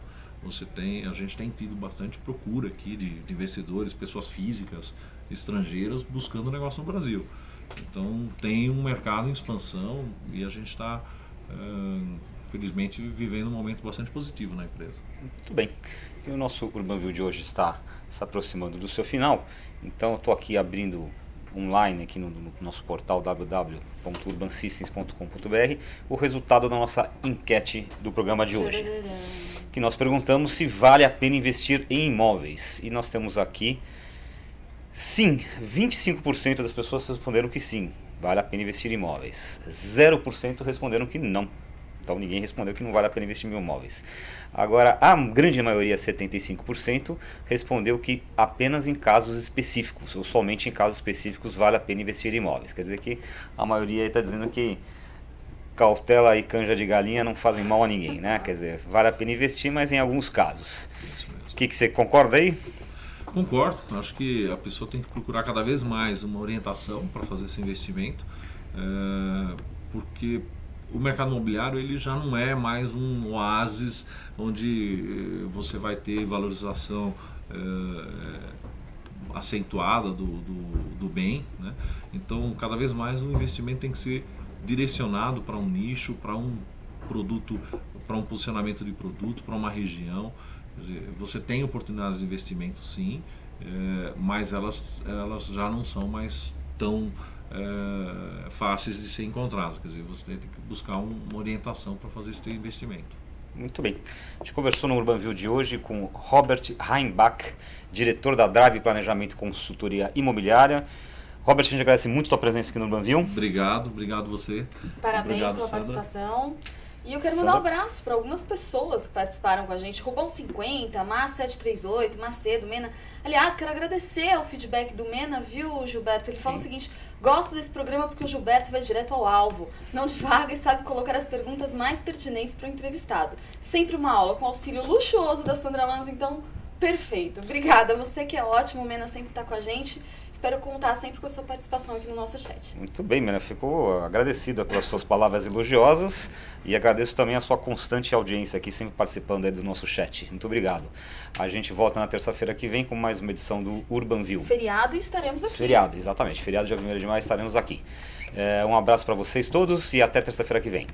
A gente tem tido bastante procura aqui de investidores, pessoas físicas, estrangeiras buscando negócio no Brasil. Então tem um mercado em expansão e a gente está, felizmente, vivendo um momento bastante positivo na empresa. Muito bem. E o nosso UrbanView de hoje está se aproximando do seu final. Então eu estou aqui abrindo online aqui no nosso portal www.urbansystems.com.br o resultado da nossa enquete do programa de hoje, que nós perguntamos se vale a pena investir em imóveis. E nós temos aqui sim, 25% das pessoas responderam que sim, vale a pena investir em imóveis. 0% responderam que não. Então ninguém respondeu que não vale a pena investir em imóveis. Agora, a grande maioria, 75%, respondeu que apenas em casos específicos, ou somente em casos específicos, vale a pena investir em imóveis. Quer dizer que a maioria está dizendo que cautela e canja de galinha não fazem mal a ninguém, né? Quer dizer, vale a pena investir, mas em alguns casos. O que você concorda aí? Concordo, acho que a pessoa tem que procurar cada vez mais uma orientação para fazer esse investimento, porque o mercado imobiliário ele já não é mais um oásis onde você vai ter valorização acentuada do bem, né? Então cada vez mais o investimento tem que ser direcionado para um nicho, para um produto, para um posicionamento de produto, para uma região. Quer dizer, você tem oportunidades de investimento sim, mas elas já não são mais tão fáceis de ser encontradas. Quer dizer, você tem que buscar uma orientação para fazer esse investimento. Muito bem. A gente conversou no UrbanView de hoje com Robert Heimbach, diretor da Drive Planejamento e Consultoria Imobiliária. Robert, a gente agradece muito a sua presença aqui no UrbanView. Obrigado você. Parabéns obrigado, pela Sandra. Participação. E eu quero mandar um abraço para algumas pessoas que participaram com a gente. Rubão 50, Mas 738, Macedo, Mena. Aliás, quero agradecer ao feedback do Mena, viu, Gilberto? Ele fala o seguinte: gosto desse programa porque o Gilberto vai direto ao alvo, não divaga e sabe colocar as perguntas mais pertinentes para o entrevistado. Sempre uma aula com auxílio luxuoso da Sandra Lanza, então perfeito. Obrigada, você que é ótimo, o Mena sempre está com a gente. Espero contar sempre com a sua participação aqui no nosso chat. Muito bem, Mena. Fico agradecida pelas suas palavras elogiosas e agradeço também a sua constante audiência aqui, sempre participando aí do nosso chat. Muito obrigado. A gente volta na terça-feira que vem com mais uma edição do UrbanView. Feriado e estaremos aqui. Feriado, exatamente. Feriado, dia 1º de maio, estaremos aqui. Um abraço para vocês todos e até terça-feira que vem.